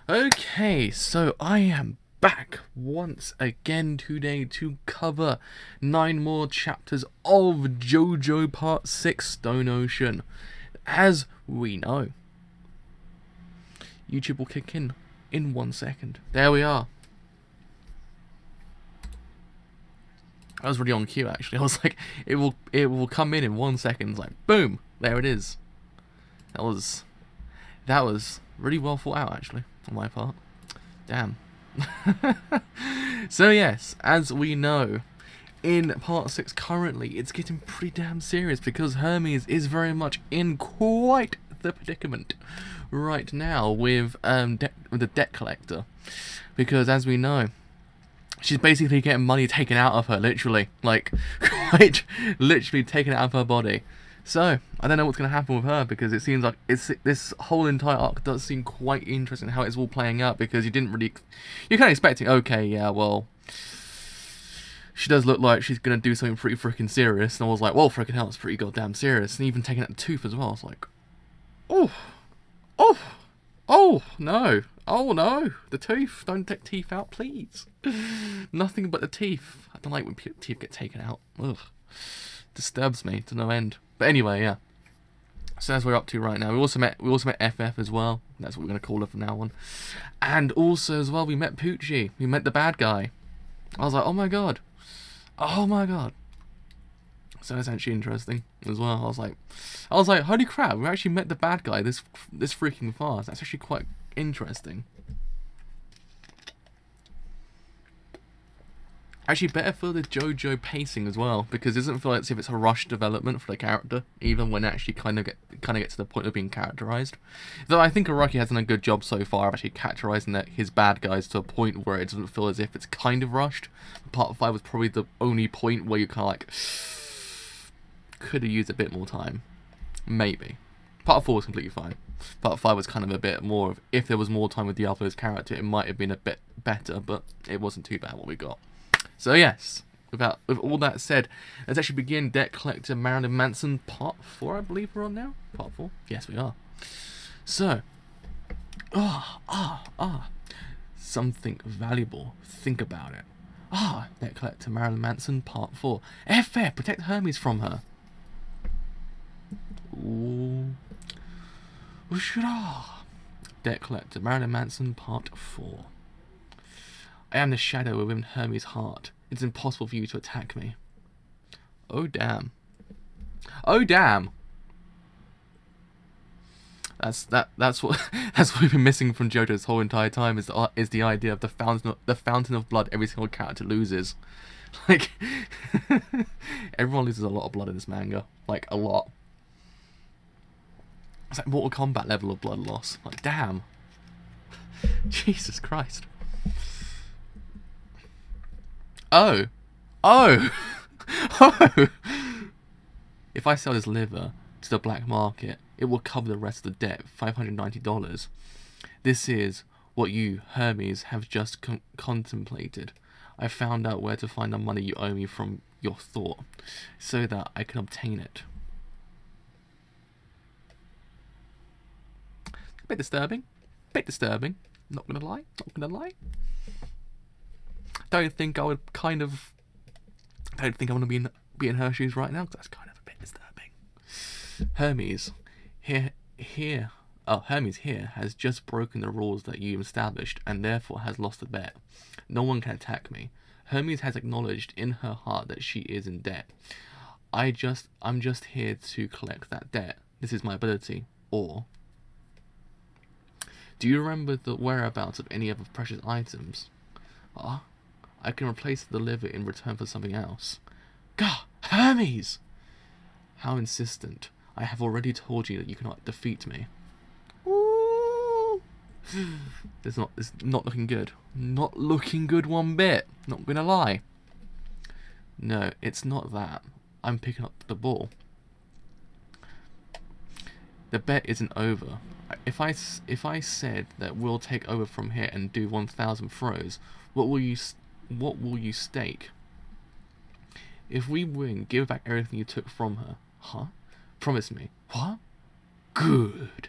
Okay, so I am back once again today to cover 9 more chapters of JoJo Part 6 Stone Ocean. As we know, YouTube will kick in 1 second. There we are. I was really on cue actually. I was like, it will come in 1 second. It's like, boom, there it is. That was really well thought out actually on my part. Damn. So yes, as we know, in part 6 currently, it's getting pretty damn serious because Hermes is very much in quite the predicament right now with the debt collector, because as we know, she's basically getting money taken out of her, literally, like quite literally taken out of her body. So I don't know what's going to happen with her, because it seems like this whole entire arc does seem quite interesting how it's all playing out, because you're kind of expecting, okay, yeah, well, she does look like she's going to do something pretty freaking serious, and I was like, well, freaking hell, it's pretty goddamn serious, and even taking out the tooth as well. I was like, oh, no, oh no, the tooth, don't take teeth out, please. Nothing but the teeth. I don't like when teeth get taken out. Ugh, disturbs me to no end. But anyway, yeah. So that's what we're up to right now. We also met FF as well. That's what we're gonna call her from now on. And also as well, we met Poochie. We met the bad guy. I was like, oh my god, oh my god. So that's actually interesting as well. I was like, holy crap, we actually met the bad guy this freaking fast. That's actually quite interesting. Actually, better for the JoJo pacing as well, because it doesn't feel like as if it's a rushed development for the character, even when it actually kind of get to the point of being characterized. Though I think Araki has done a good job so far of actually characterizing his bad guys to a point where it doesn't feel as if it's kind of rushed. Part 5 was probably the only point where you kind of like could have used a bit more time, maybe. Part 4 was completely fine. Part 5 was kind of a bit more of, if there was more time with the other's character, it might have been a bit better, but it wasn't too bad what we got. So yes, with all that said, let's actually begin Debt Collector Marilyn Manson Part 4, I believe we're on now? Part 4? Yes, we are. So, something valuable. Think about it. Debt Collector Marilyn Manson Part 4. FF, protect Hermes from her. Ooh. Debt Collector Marilyn Manson Part 4. I am the shadow within Hermes' heart. It's impossible for you to attack me. Oh damn. Oh damn. That's what we've been missing from JoJo's whole entire time, is the idea of the fountain of blood every single character loses. Like everyone loses a lot of blood in this manga. Like a lot. It's like Mortal Kombat level of blood loss. Like damn. Jesus Christ. Oh. If I sell this liver to the black market, it will cover the rest of the debt, $590. This is what you, Hermes, have just contemplated. I found out where to find the money you owe me from your thought, so that I can obtain it. A bit disturbing. Not gonna lie. Don't think I would be in her shoes right now, because that's kind of a bit disturbing. Hermes here has just broken the rules that you established, and therefore has lost the bet. No one can attack me. Hermes has acknowledged in her heart that she is in debt. I'm just here to collect that debt. This is my ability. Or do you remember the whereabouts of any other precious items? I can replace the liver in return for something else. Gah! Hermes! How insistent. I have already told you that you cannot defeat me. Ooh. It's not looking good. Not looking good one bit. Not gonna lie. No, it's not that. I'm picking up the ball. The bet isn't over. If I said that we'll take over from here and do 1,000 throws, what will you stake? If we win, give back everything you took from her. Huh? Promise me. What? Good.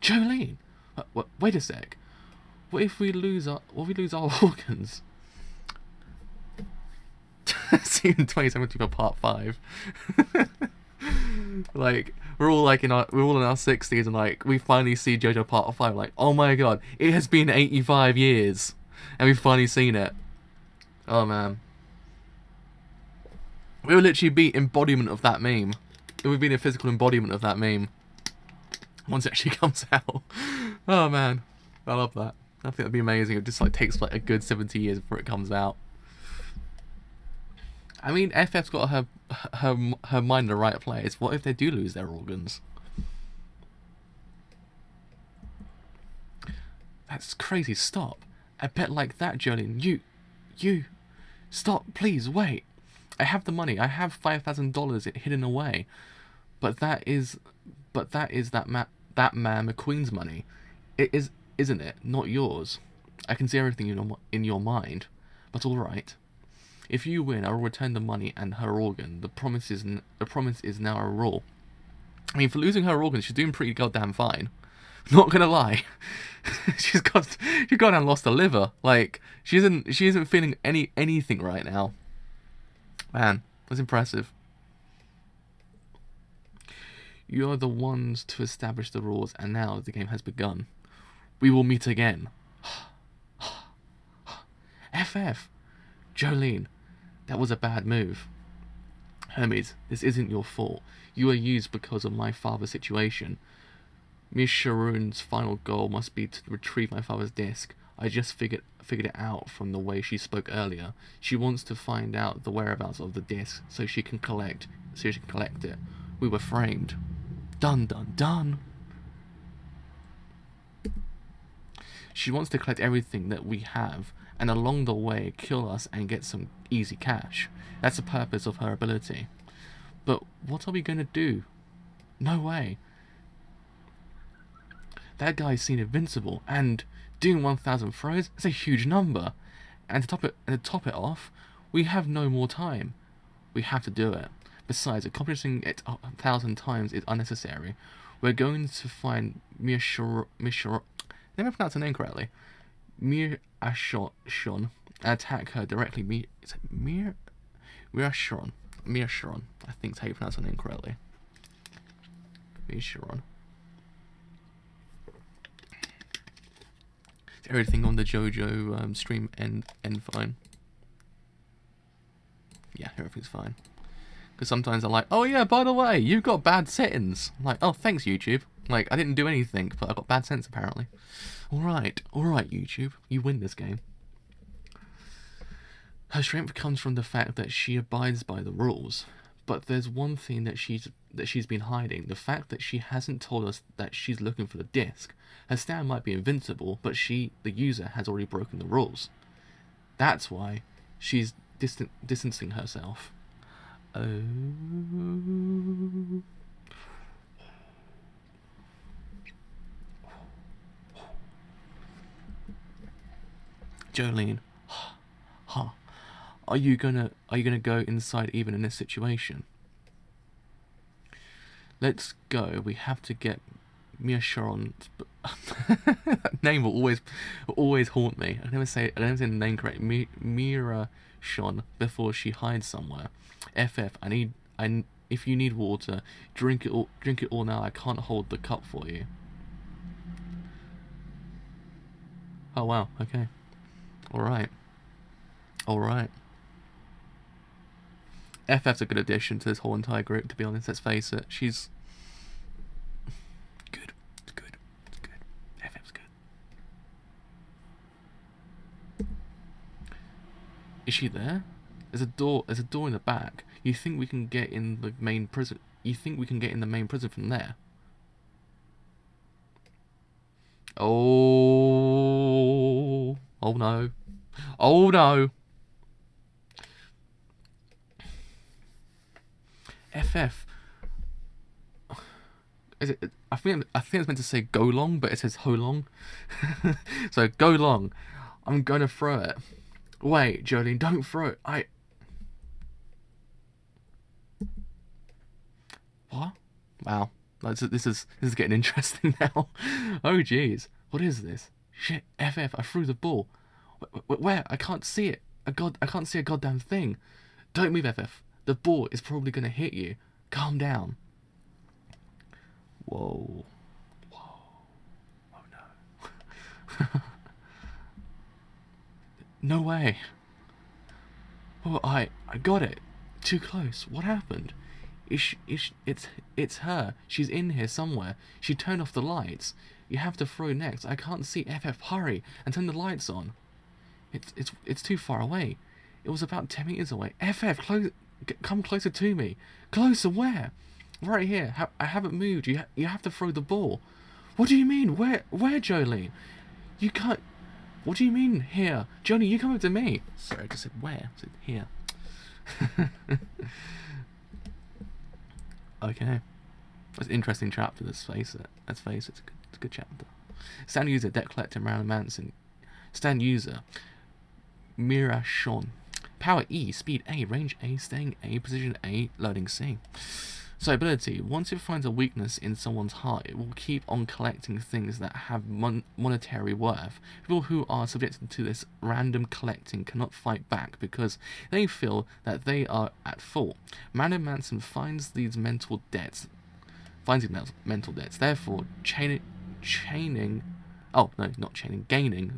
Jolene! Wait a sec. What if we lose our organs? See you in 2070 for part 5. Like we're all in our 60s and like we finally see JoJo part 5. Like, oh my god, it has been 85 years, and we've finally seen it. Oh man, we will literally be embodiment of that meme. It would be a physical embodiment of that meme once it actually comes out. Oh man, I love that. I think that'd be amazing. It just like takes like a good 70 years before it comes out. I mean, FF's got her mind in the right place. What if they do lose their organs? That's crazy. Stop. A bet like that, Jolene. You. Stop, please, wait. I have the money. I have $5,000 hidden away. But that is that man McQueen's money. It is, isn't it? Not yours. I can see everything in your mind. But all right. If you win, I will return the money and her organ. The promise is now a rule. I mean, for losing her organ, she's doing pretty goddamn fine. Not gonna lie, she's gone and lost a liver. Like she isn't feeling anything right now. Man, that's impressive. You are the ones to establish the rules, and now the game has begun. We will meet again. FF, Jolene. That was a bad move. Hermes, this isn't your fault. You are used because of my father's situation. Miss Sharon's final goal must be to retrieve my father's disc. I just figured it out from the way she spoke earlier. She wants to find out the whereabouts of the disc so she can collect it. We were framed. Dun dun dun. She wants to collect everything that we have, and along the way kill us and get some easy cash. That's the purpose of her ability. But what are we going to do? No way. That guy's seen invincible, and doing 1,000 throws is a huge number. And to top it off, we have no more time. We have to do it. Besides, accomplishing it 1,000 times is unnecessary. We're going to find Mishra. Let me pronounce her name correctly. Mirashon, and attack her directly. Is it Mirashon? Mirashon. I think that's how you pronounce her name correctly. Mirashon. Is everything on the JoJo stream end fine? Yeah, everything's fine. Because sometimes I'm like, oh yeah, by the way, you've got bad settings. I'm like, oh, thanks YouTube. Like, I didn't do anything, but I got bad sense apparently. Alright, YouTube, you win this game. Her strength comes from the fact that she abides by the rules. But there's one thing that she's been hiding. The fact that she hasn't told us that she's looking for the disc. Her stand might be invincible, but she, the user, has already broken the rules. That's why she's distancing herself. Oh. Jolene, huh? Are you gonna go inside even in this situation? Let's go. We have to get Mia Sharon. That name will always haunt me. I never say the name correct. Mira Shon before she hides somewhere. FF, if you need water, drink it all now. I can't hold the cup for you. Oh wow, okay. Alright. FF's a good addition to this whole entire group, to be honest, let's face it. She's good. It's good. FF's good. Is she there? There's a door in the back. You think we can get in the main prison? From there? Oh no. Oh no. FF. Is it? I think it's meant to say go long, but it says ho long. So go long. I'm gonna throw it. Wait, Jolene, don't throw it. What? Wow. This is getting interesting now. Oh jeez. What is this? Shit, FF, I threw the ball. Where? I can't see it. I can't see a goddamn thing. Don't move, FF. The ball is probably going to hit you. Calm down. Whoa. Whoa. Oh no. No way. Oh, I got it. Too close. What happened? It's her. She's in here somewhere. She turned off the lights. You have to throw next. I can't see. FF, hurry and turn the lights on. It's too far away. It was about 10 meters away. FF, come closer to me. Closer where? Right here. I haven't moved. You have to throw the ball. What do you mean? Where, Jolene? You can't. What do you mean here? Jolene, you come up to me. Sorry, I just said where. I said here. Okay. That's an interesting chapter, let's face it. It's a good chapter. Stand user, debt collector, Marilyn Manson. Stand user, Mira Sean. Power E, speed A, range A, staying A, position A, loading C. So ability, once it finds a weakness in someone's heart, it will keep on collecting things that have monetary worth. People who are subjected to this random collecting cannot fight back because they feel that they are at fault. Marilyn Manson finds these mental debts, therefore gaining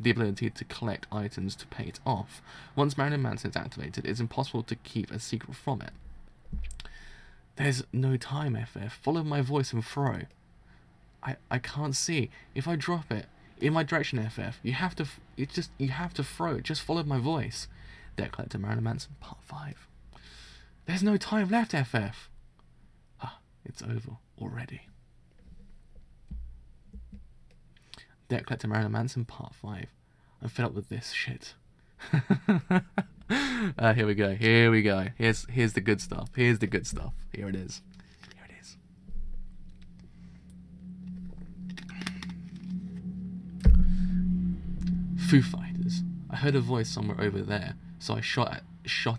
the ability to collect items to pay it off. Once Marilyn Manson is activated, it is impossible to keep a secret from it. There's no time, FF. Follow my voice and throw. I can't see. If I drop it in my direction, FF, you have to throw it. Just follow my voice. Debt collector Marilyn Manson, part 5. There's no time left, FF. Ah, it's over already. Debt collector Marilyn Manson, part 5. I'm fed up with this shit. Here we go. Here's the good stuff. Here it is. Foo Fighters. I heard a voice somewhere over there, so I shot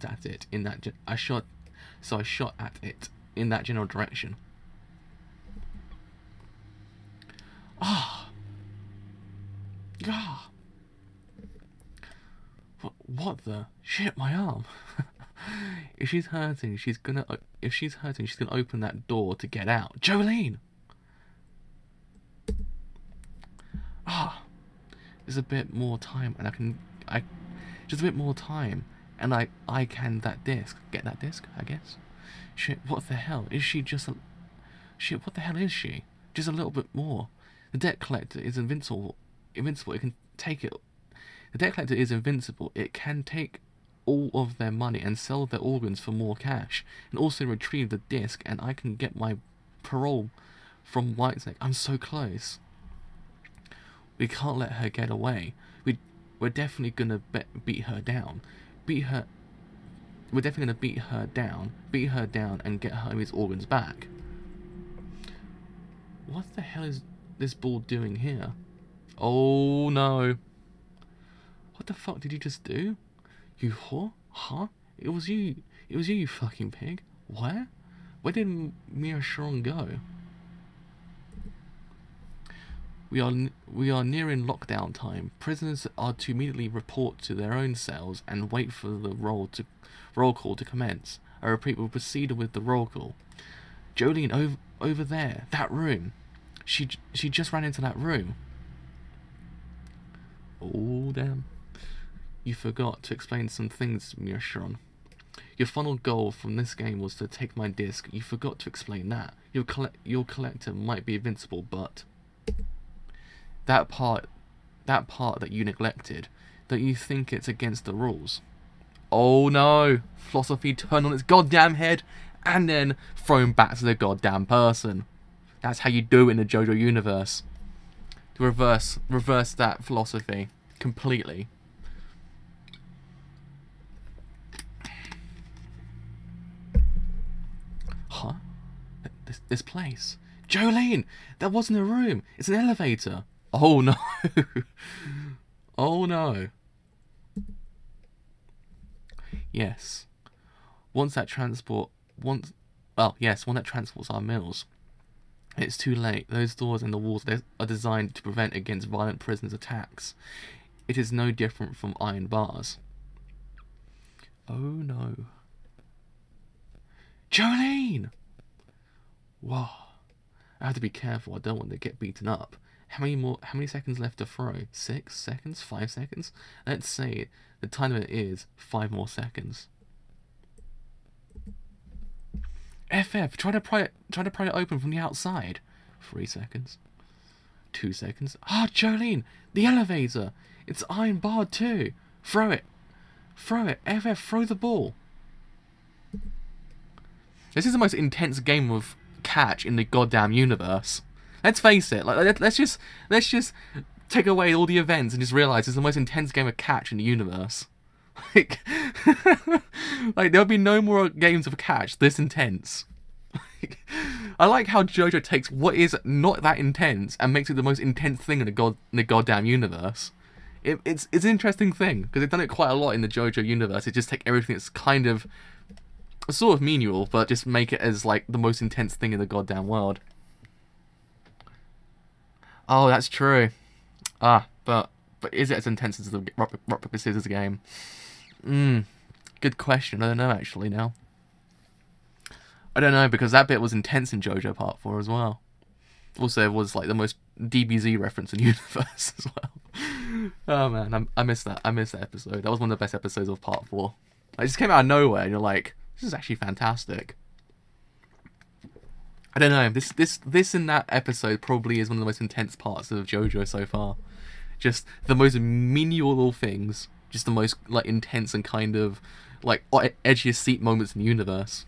at it in that general direction. Ah. What the shit? My arm. If she's hurting, she's gonna open that door to get out. Jolene. There's a bit more time, and just a bit more time, and I can get that disc, I guess. Shit, what the hell is she? Shit, what the hell is she? Just a little bit more. The debt collector is invincible. It can take it. The debt collector is invincible. It can take all of their money and sell their organs for more cash, and also retrieve the disc, and I can get my parole from Whitesnake. I'm so close. We can't let her get away. We're definitely gonna beat her down. We're definitely gonna beat her down, and get Hermes' organs back. What the hell is this ball doing here? Oh no. What the fuck did you just do? You whore? Huh? It was you, you fucking pig. Where? Where did Mia Sharon go? We are nearing lockdown time. Prisoners are to immediately report to their own cells and wait for the roll call to commence. I repeat, we'll proceed with the roll call. Jolene, over there, that room. She just ran into that room. Oh damn. You forgot to explain some things, Mirsharon. Your final goal from this game was to take my disc. You forgot to explain that. Your collector might be invincible, but that part that you neglected, don't you think it's against the rules? Oh no! Philosophy turned on its goddamn head and then thrown back to the goddamn person. That's how you do it in the JoJo universe. To reverse that philosophy completely. Huh? This place. Jolene! That wasn't a room. It's an elevator. Oh no. Oh no. Yes. One that transports our meals. It's too late. Those doors and the walls are designed to prevent against violent prisoners' attacks. It is no different from iron bars. Oh no. Jolene! Whoa. I have to be careful. I don't want to get beaten up. How many seconds left to throw? 6 seconds? 5 seconds? Let's say the time limit is 5 more seconds. FF, try to pry it open from the outside. 3 seconds. 2 seconds. Ah, Jolene! The elevator! It's iron barred too! Throw it! Throw it! FF, throw the ball! This is the most intense game of catch in the goddamn universe. Let's face it, like let's just take away all the events and just realise it's the most intense game of catch in the universe. Like, like there'll be no more games of catch this intense. I like how JoJo takes what is not that intense and makes it the most intense thing in the goddamn universe. It's an interesting thing because they've done it quite a lot in the JoJo universe. It just take everything that's kind of sort of menial, but just make it as like the most intense thing in the goddamn world. Oh, that's true. Ah, but is it as intense as the rock paper scissors game? Good question. I don't know actually now. I don't know because that bit was intense in JoJo Part 4 as well. Also, it was like the most DBZ reference in the universe as well. Oh man, I missed that. I missed that episode. That was one of the best episodes of Part 4. It just came out of nowhere, and you're like, this is actually fantastic. I don't know. This in that episode probably is one of the most intense parts of JoJo so far. Just the most menial little things. Just the most like intense and kind of like edgiest seat moments in the universe.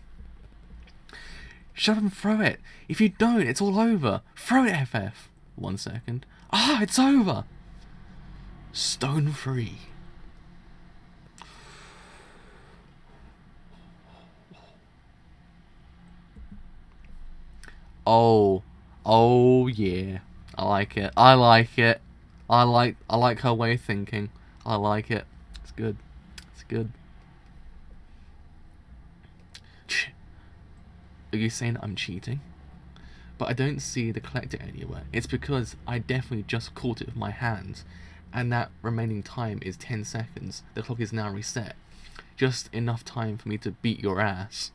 Shut up and throw it. If you don't, it's all over. Throw it, FF. 1 second. Ah, it's over. Stone free. Oh yeah. I like it. I like it. I like her way of thinking. I like it. It's good. It's good. Are you saying I'm cheating? But I don't see the collector anywhere. It's because I definitely just caught it with my hands, and that remaining time is 10 seconds. The clock is now reset. Just enough time for me to beat your ass.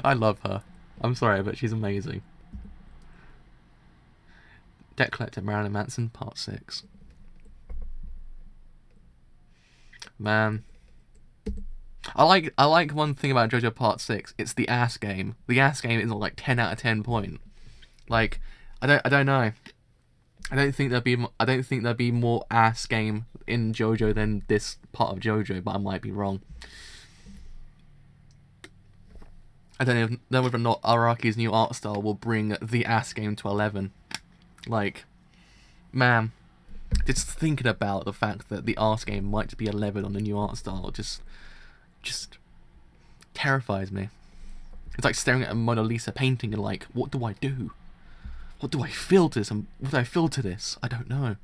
I love her. I'm sorry, but she's amazing. Debt Collector Marilyn Manson, Part 6. Man. I like one thing about JoJo Part 6. It's the ass game. The ass game is like 10 out of 10 point. Like, I don't know. I don't think there'd be more ass game in JoJo than this part of JoJo, but I might be wrong. I don't even know whether or not Araki's new art style will bring the ass game to 11. Like, man, just thinking about the fact that the ass game might be 11 on the new art style just terrifies me. It's like staring at a Mona Lisa painting and like, what do I do? What do I feel to this? And what do I feel to this? I don't know.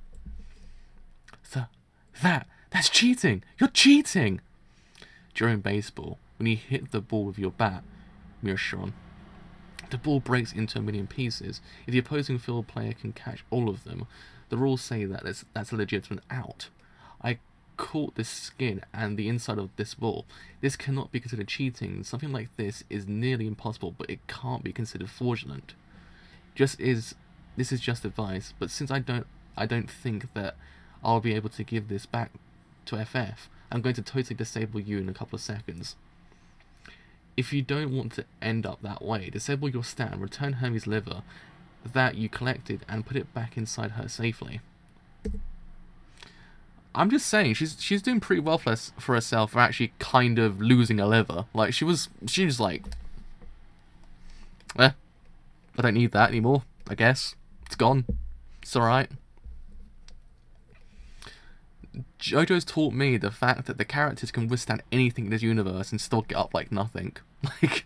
That's cheating! You're cheating! During baseball, when you hit the ball with your bat, Mirshon, the ball breaks into 1,000,000 pieces. If the opposing field player can catch all of them, the rules say that that's a legitimate out. I caught this skin and the inside of this ball. This cannot be considered cheating. Something like this is nearly impossible, but it can't be considered fraudulent. This is just advice, but since I don't think that I'll be able to give this back to FF, I'm going to totally disable you in a couple of seconds. If you don't want to end up that way, disable your stat and return Hermes' liver that you collected and put it back inside her safely. I'm just saying, she's doing pretty well for herself for actually kind of losing her liver. Like, she was like, I don't need that anymore, I guess. It's gone. It's alright. JoJo's taught me the fact that the characters can withstand anything in this universe and still get up like nothing. Like,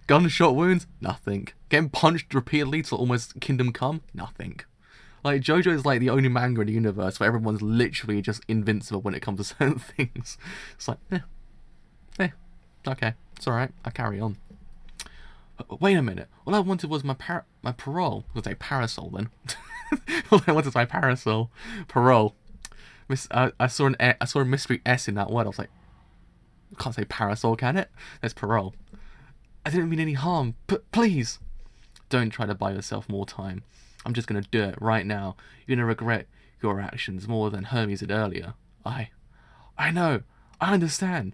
gunshot wounds? Nothing. Getting punched repeatedly till almost Kingdom Come? Nothing. Like, JoJo is like the only manga in the universe where everyone's literally just invincible when it comes to certain things. It's like, okay, it's alright, I carry on. Wait a minute. All I wanted was my parole. I was like parasol then. All I wanted was my parasol. Parole. I saw a mystery S in that word. I was like, I can't say parasol, can it? There's parole. I didn't mean any harm, but please, don't try to buy yourself more time. I'm just gonna do it right now. You're gonna regret your actions more than Hermes did earlier. I know. I understand.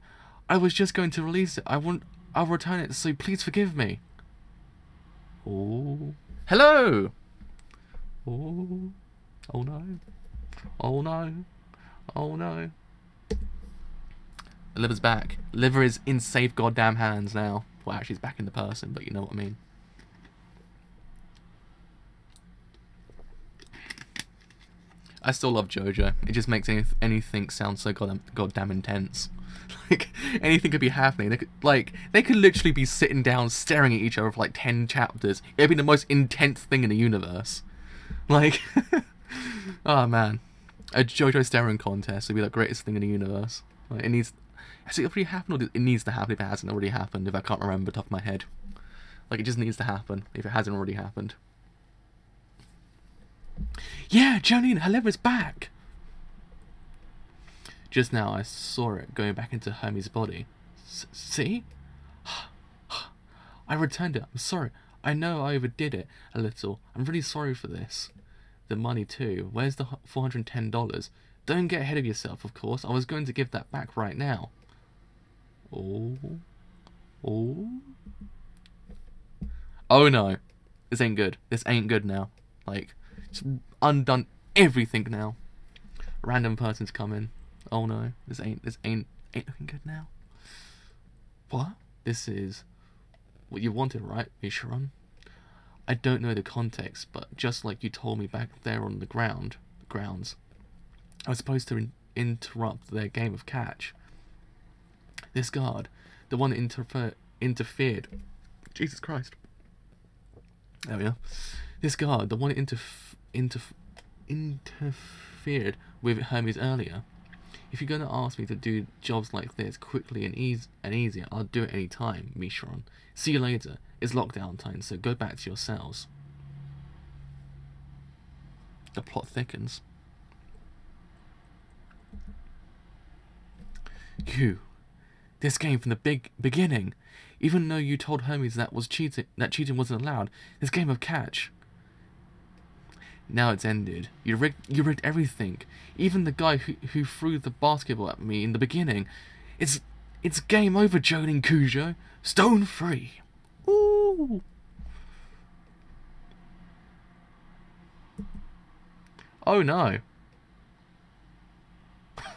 I was just going to release it. I'll return it, so please forgive me. Oh. Hello! Oh. Oh no. Oh no. Oh no. Liver's back. Liver is in safe goddamn hands now. Well, actually, he's back in the person, but you know what I mean. I still love JoJo. It just makes anything sound so goddamn intense. Like, anything could be happening. They could literally be sitting down staring at each other for like 10 chapters. It'd be the most intense thing in the universe. Like, oh man. A JoJo staring contest would be the greatest thing in the universe. Like, it needs... Has it already happened, or it needs to happen if it hasn't already happened, if I can't remember off the top of my head. Like, it just needs to happen if it hasn't already happened. Yeah, Jolene, her liver's back! Just now I saw it going back into Hermes' body. See? I returned it. I'm sorry. I know I overdid it a little. I'm really sorry for this. The money too. Where's the $410? Don't get ahead of yourself, of course. I was going to give that back right now. Oh. Oh. Oh no. This ain't good. This ain't good now. Like, it's undone everything now. Random person's coming. Oh no. This ain't looking good now. What? This is what you wanted, right, Mishran? I don't know the context, but just like you told me back there on the grounds, I was supposed to interrupt their game of catch. This guard, the one that interfered. Jesus Christ. There we are. This guard, the one that interfered with Hermes earlier. If you're gonna ask me to do jobs like this quickly and easier, I'll do it any time, Mishran. See you later. It's lockdown time, so go back to your cells. The plot thickens. You. This game from the beginning. Even though you told Hermes that cheating wasn't allowed, this game of catch. Now it's ended. You rigged everything. Even the guy who threw the basketball at me in the beginning. It's game over, Jolene Cujo. Stone free. Ooh. Oh no.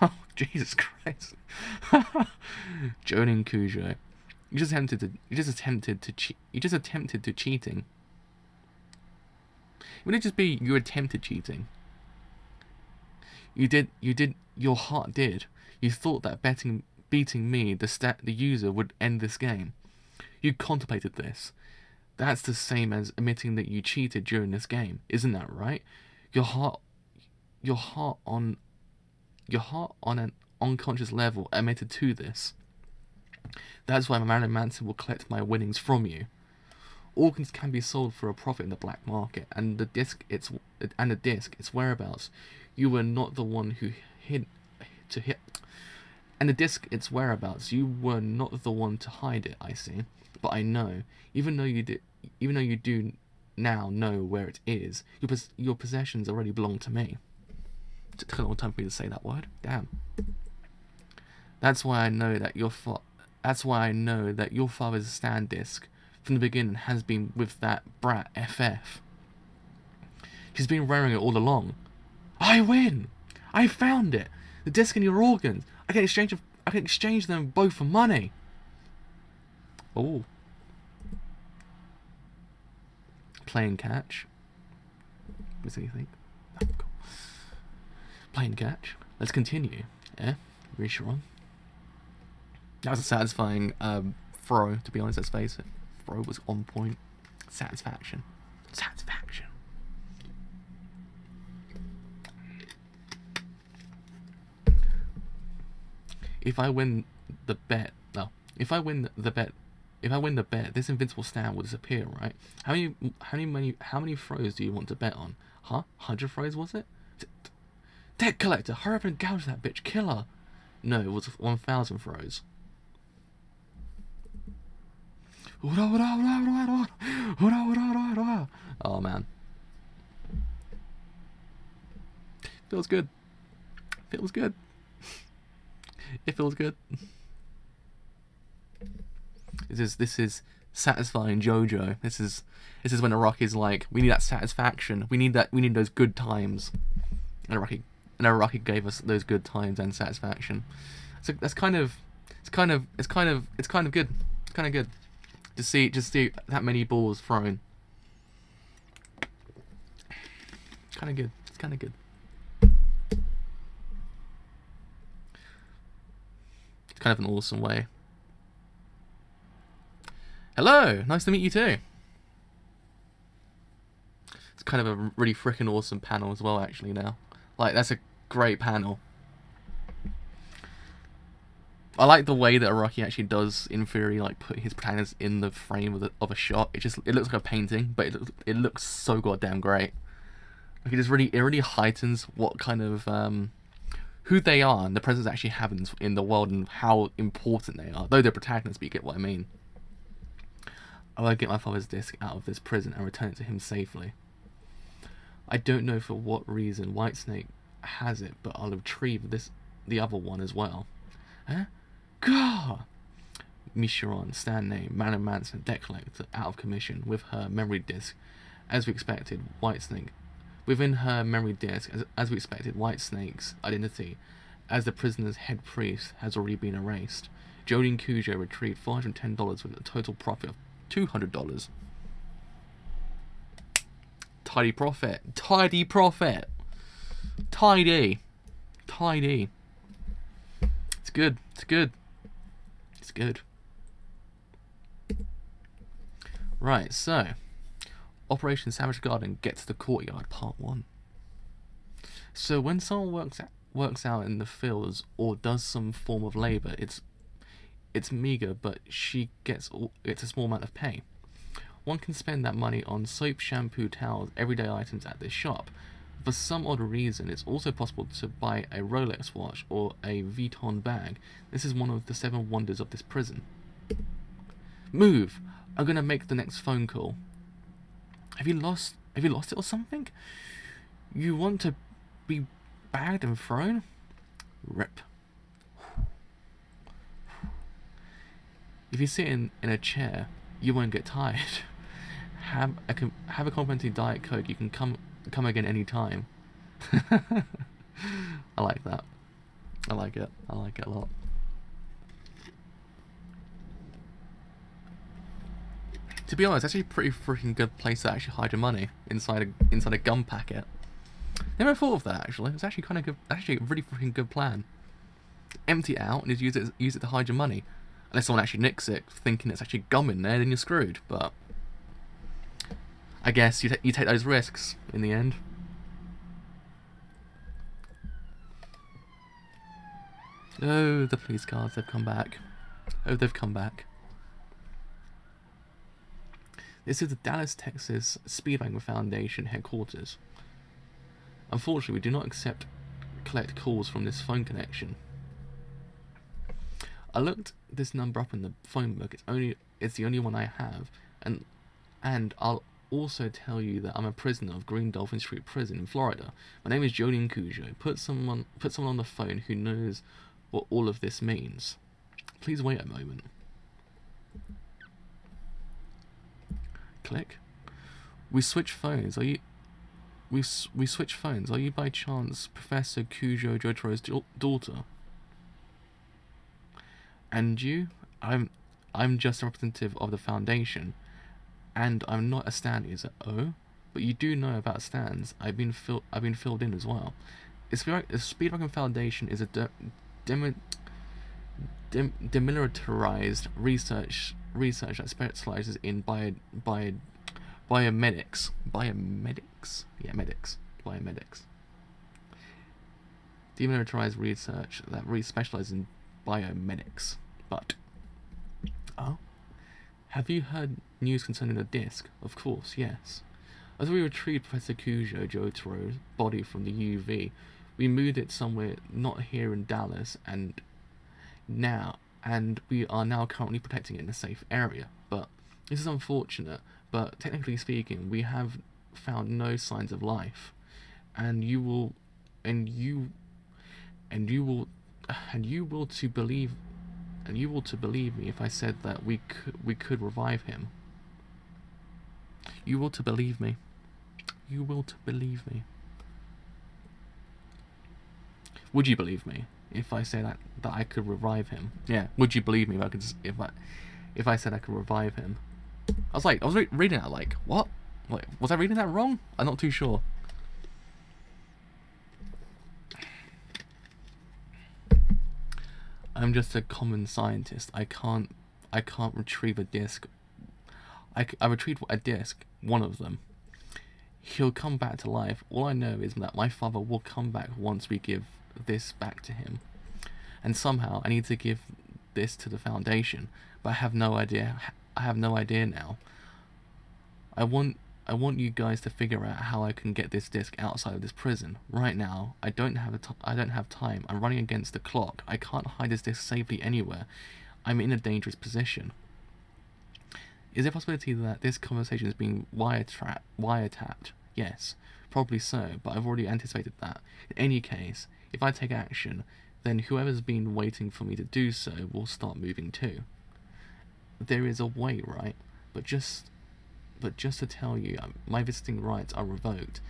Oh, Jesus Christ. Jolene Cujo. You just attempted to cheating. Would it just be you attempted cheating? Your heart did. You thought that beating me, the user, would end this game. You contemplated this. That's the same as admitting that you cheated during this game, isn't that right? Your heart on an unconscious level admitted to this. That's why Marilyn Manson will collect my winnings from you. Organs can be sold for a profit in the black market, and the disc its whereabouts. You were not the one who and the disc its whereabouts. You were not the one to hide it. I see, but I know. Even though you do now know where it is, your possessions already belong to me. It took a long time for me to say that word. Damn. That's why I know that your father's stand disc from the beginning has been with that brat FF. She's been wearing it all along. I win! I found it! The disc and your organs. I can exchange them both for money. Oh. Playing catch. Miss anything? No, cool. Playing catch. Let's continue. Yeah? Reassuring. That was a satisfying throw, to be honest, let's face it. Throw was on point. Satisfaction. Satisfaction. If I win the bet, if I win the bet, this invincible stand will disappear, right? How many throws do you want to bet on? Huh? 100 throws was it? Debt collector, hurry up and gouge that bitch, kill her. No, it was 1,000 throws. Oh man. Feels good. Feels good. It feels good. This is satisfying JoJo. This is when Araki's like, we need that satisfaction. We need those good times. And Araki gave us those good times and satisfaction. So that's kind of good. It's kind of good to see that many balls thrown. Kind of good. It's kind of good. It's kind of an awesome way. Hello, nice to meet you too. It's kind of a really freaking awesome panel as well, actually. Now, like, that's a great panel. I like the way that Araki actually does, in theory, like put his protagonist in the frame of a shot. It looks like a painting, but it looks so goddamn great. Like it really heightens what kind of who they are and the presence they actually have in the world and how important they are. Though they're protagonists, but you get what I mean. I will get my father's disc out of this prison and return it to him safely. I don't know for what reason Whitesnake has it, but I'll retrieve the other one as well. Huh? Gah! Michiron, stand name, Marilyn Manson, debt collector, out of commission, with her memory disc. As we expected, Whitesnake. Within her memory disc, as we expected, Whitesnake's identity as the prisoner's head priest has already been erased. Jody and Cujo retrieved $410 with a total profit of $200. Tidy profit. Tidy profit. Tidy. Tidy. It's good. It's good. It's good. Right, so Operation Savage Garden gets the courtyard, part 1. So when someone works out in the fields or does some form of labour, it's meager, but she gets a small amount of pay. One can spend that money on soap, shampoo, towels, everyday items at this shop. For some odd reason, it's also possible to buy a Rolex watch or a Vuitton bag. This is one of the 7 wonders of this prison. Move! I'm gonna make the next phone call. Have you lost it or something? You want to be bagged and thrown? Rip. If you sit in a chair, you won't get tired. Have a complimentary Diet Coke. You can come again any time. I like that. I like it. I like it a lot. To be honest, it's actually a pretty freaking good place to actually hide your money inside a gun packet. Never thought of that actually. It's actually kind of good. Actually, a really freaking good plan. Empty it out and just use it to hide your money. Unless someone actually nicks it, thinking it's actually gum in there, then you're screwed. But I guess you take those risks in the end. Oh, the police cars, they've come back. Oh, they've come back. This is the Dallas, Texas Speedwagon Foundation headquarters. Unfortunately, we do not collect calls from this phone connection. I looked this number up in the phone book. It's the only one I have, and I'll also tell you that I'm a prisoner of Green Dolphin Street Prison in Florida. My name is Jody Cujo. Put someone on the phone who knows what all of this means. Please wait a moment. Click. We switch phones. Are you? We switch phones. Are you by chance Professor Cujo Jotaro's daughter? And you? I'm just a representative of the foundation, and I'm not a stand user. Oh, but you do know about stands. I've been filled in as well. The Speedwagon Foundation is a demilitarized research that specializes in biomedics. Yeah, medics. Biomedics. Demilitarized research that specializes in biomedics. But Have you heard news concerning the disc? Of course, yes. As we retrieved Professor Jotaro's body from the UV, we moved it somewhere not here in Dallas, and we are now currently protecting it in a safe area. But this is unfortunate, but technically speaking, we have found no signs of life, and you will to believe me if I said that we could revive him. You will to believe me. You will to believe me. Would you believe me if I say that I could revive him? Yeah. Would you believe me if I could if I said I could revive him? I was reading that like, what? Like, was I reading that wrong? I'm not too sure. I'm just a common scientist. I can't retrieve a disc. I retrieved a disc, one of them. He'll come back to life. All I know is that my father will come back once we give this back to him. And somehow I need to give this to the Foundation, but I have no idea. I have no idea now. I want you guys to figure out how I can get this disc outside of this prison. Right now, I don't have time. I'm running against the clock. I can't hide this disc safely anywhere. I'm in a dangerous position. Is there a possibility that this conversation is being wiretapped? Yes, probably so, but I've already anticipated that. In any case, if I take action, then whoever's been waiting for me to do so will start moving too. There is a way, right? But just to tell you, my visiting rights are revoked.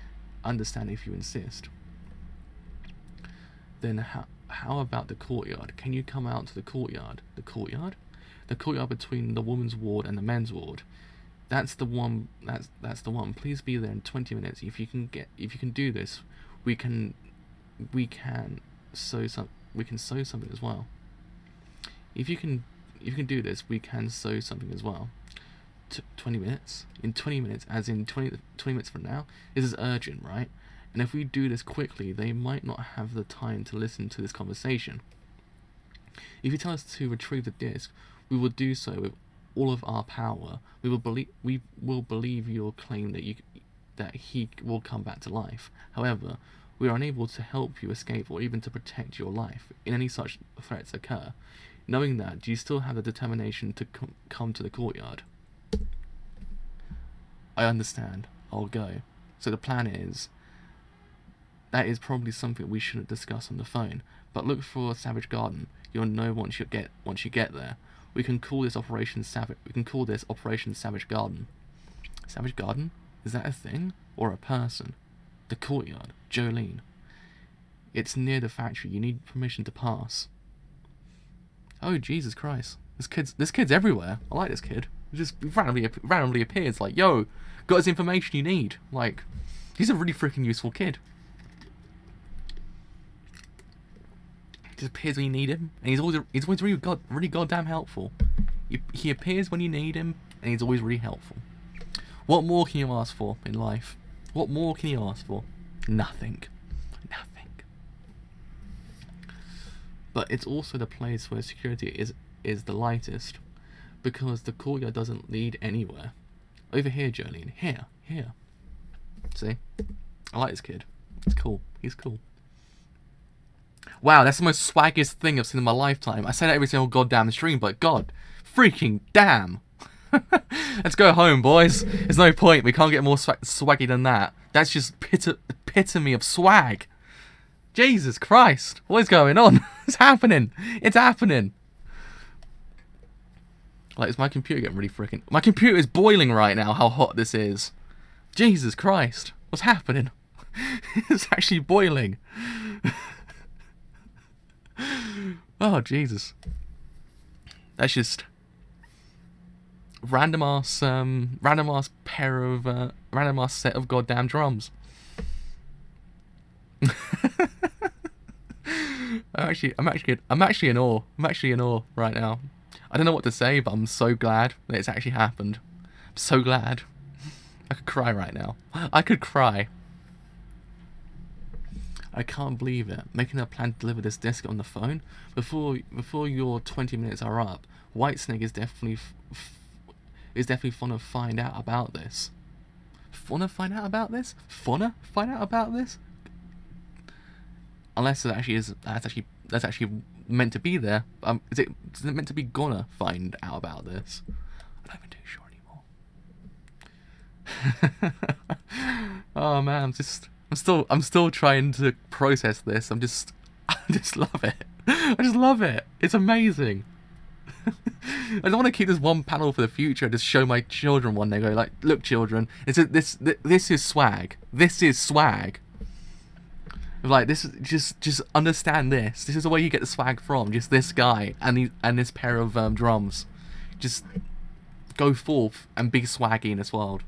Understand if you insist. Then how about the courtyard? Can you come out to the courtyard? The courtyard? The courtyard between the women's ward and the men's ward. That's the one. That's the one. Please be there in 20 minutes. If you can do this, we can sew something as well. If you can do this, we can sew something as well. 20 minutes? In 20 minutes, as in 20 minutes from now? This is urgent, right? And if we do this quickly, they might not have the time to listen to this conversation. If you tell us to retrieve the disc, we will do so with all of our power. We will believe your claim that he will come back to life. However, we are unable to help you escape or even to protect your life in any such threats occur. Knowing that, do you still have the determination to come to the courtyard? I understand. I'll go. So the plan is... That is probably something we shouldn't discuss on the phone, but look for Savage Garden. You'll know once you get there. We can call this Operation Savage Garden. Savage Garden? Is that a thing? Or a person? The courtyard. Jolene. It's near the factory. You need permission to pass. Oh, Jesus Christ. This kid's everywhere. I like this kid. He just randomly appears like, yo, got this information you need. Like, he's a really freaking useful kid. Just appears when you need him, and he's always really goddamn helpful. He appears when you need him, and he's always really helpful. What more can you ask for in life? What more can you ask for? Nothing. Nothing. But it's also the place where security is the lightest, because the courtyard doesn't lead anywhere. Over here, Jolene. Here. See? I like this kid. He's cool. He's cool. Wow, that's the most swaggiest thing I've seen in my lifetime. I say that every single goddamn stream, but god freaking damn. Let's go home, boys. There's no point. We can't get more swaggy than that. That's just epitome of swag. Jesus Christ. What is going on? It's happening. It's happening. Like, is my computer getting really freaking... My computer is boiling right now, how hot this is. Jesus Christ. What's happening? It's actually boiling. Oh, Jesus. That's just... random ass set of goddamn drums. I'm actually in awe. I'm actually in awe right now. I don't know what to say, but I'm so glad that it's actually happened. I'm so glad. I could cry right now. I could cry. I can't believe it. Making a plan to deliver this disc on the phone before your 20 minutes are up. Whitesnake is definitely It's definitely fun to find out about this. Fun to find out about this? Fun to find out about this? Unless it actually is, that's actually meant to be there. Is it meant to be gonna find out about this? I'm not even too sure anymore. Oh man, I'm still trying to process this. I just love it. I just love it. It's amazing. I don't want to keep this one panel for the future and just show my children one day. Go like, look, children, this is swag. This is swag. Like, this is just understand this. This is where you get the swag from. Just this guy and this pair of drums. Just go forth and be swaggy in this world.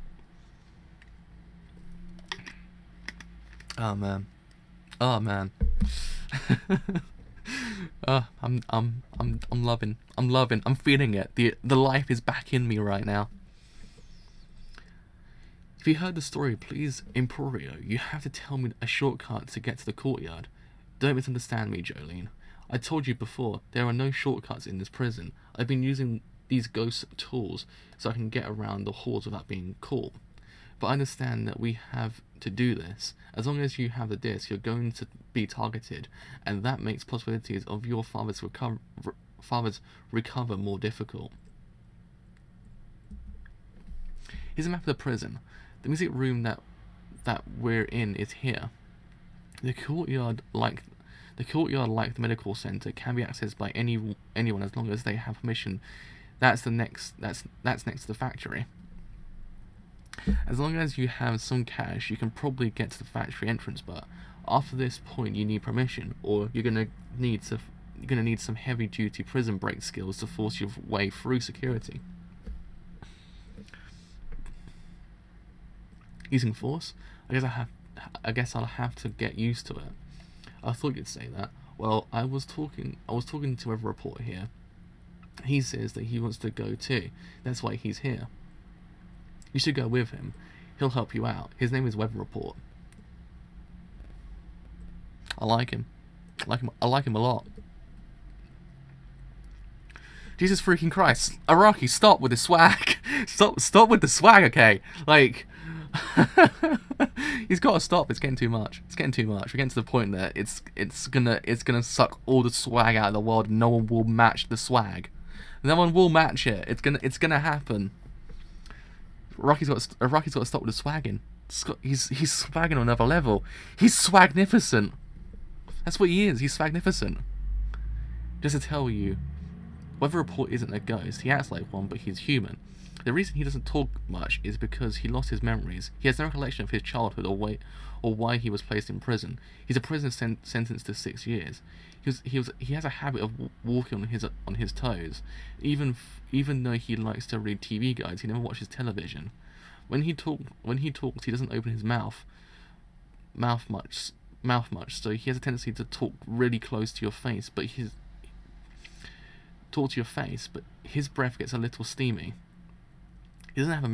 Oh man. Oh man. I'm loving. I'm feeling it. The life is back in me right now. If you heard the story, please, Emporio, you have to tell me a shortcut to get to the courtyard. Don't misunderstand me, Jolene. I told you before, there are no shortcuts in this prison. I've been using these ghost tools so I can get around the halls without being caught. But I understand that we have to do this. As long as you have the disc, you're going to be targeted, and that makes possibilities of your father's recover more difficult. Here's a map of the prison. The music room that we're in is here. The courtyard, like the medical center, can be accessed by anyone as long as they have permission. That's next to the factory. As long as you have some cash, you can probably get to the factory entrance, but after this point you need permission, or you're gonna need some heavy-duty prison break skills to force your way through security. Using force? I guess I'll have to get used to it. I thought you'd say that. Well, I was talking to a reporter here. He says that he wants to go too. That's why he's here. You should go with him. He'll help you out. His name is Weather Report. I like him. I like him a lot. Jesus freaking Christ. Araki, stop with the swag. Stop with the swag, okay? Like, he's got to stop. It's getting too much. It's getting too much. We're getting to the point that it's gonna suck all the swag out of the world. No one will match the swag. No one will match it. It's gonna happen. Araki's got to stop with the swagging. He's swagging on another level. He's swagnificent. That's what he is. He's swagnificent. Just to tell you, Weather Report isn't a ghost. He acts like one, but he's human. The reason he doesn't talk much is because he lost his memories. He has no recollection of his childhood or why he was placed in prison. He's a prisoner sentenced to 6 years. He has a habit of walking on his toes. Even though he likes to read TV guides, he never watches television. When he talks, he doesn't open his mouth much. So he has a tendency to talk really close to your face, but his breath gets a little steamy. He doesn't have a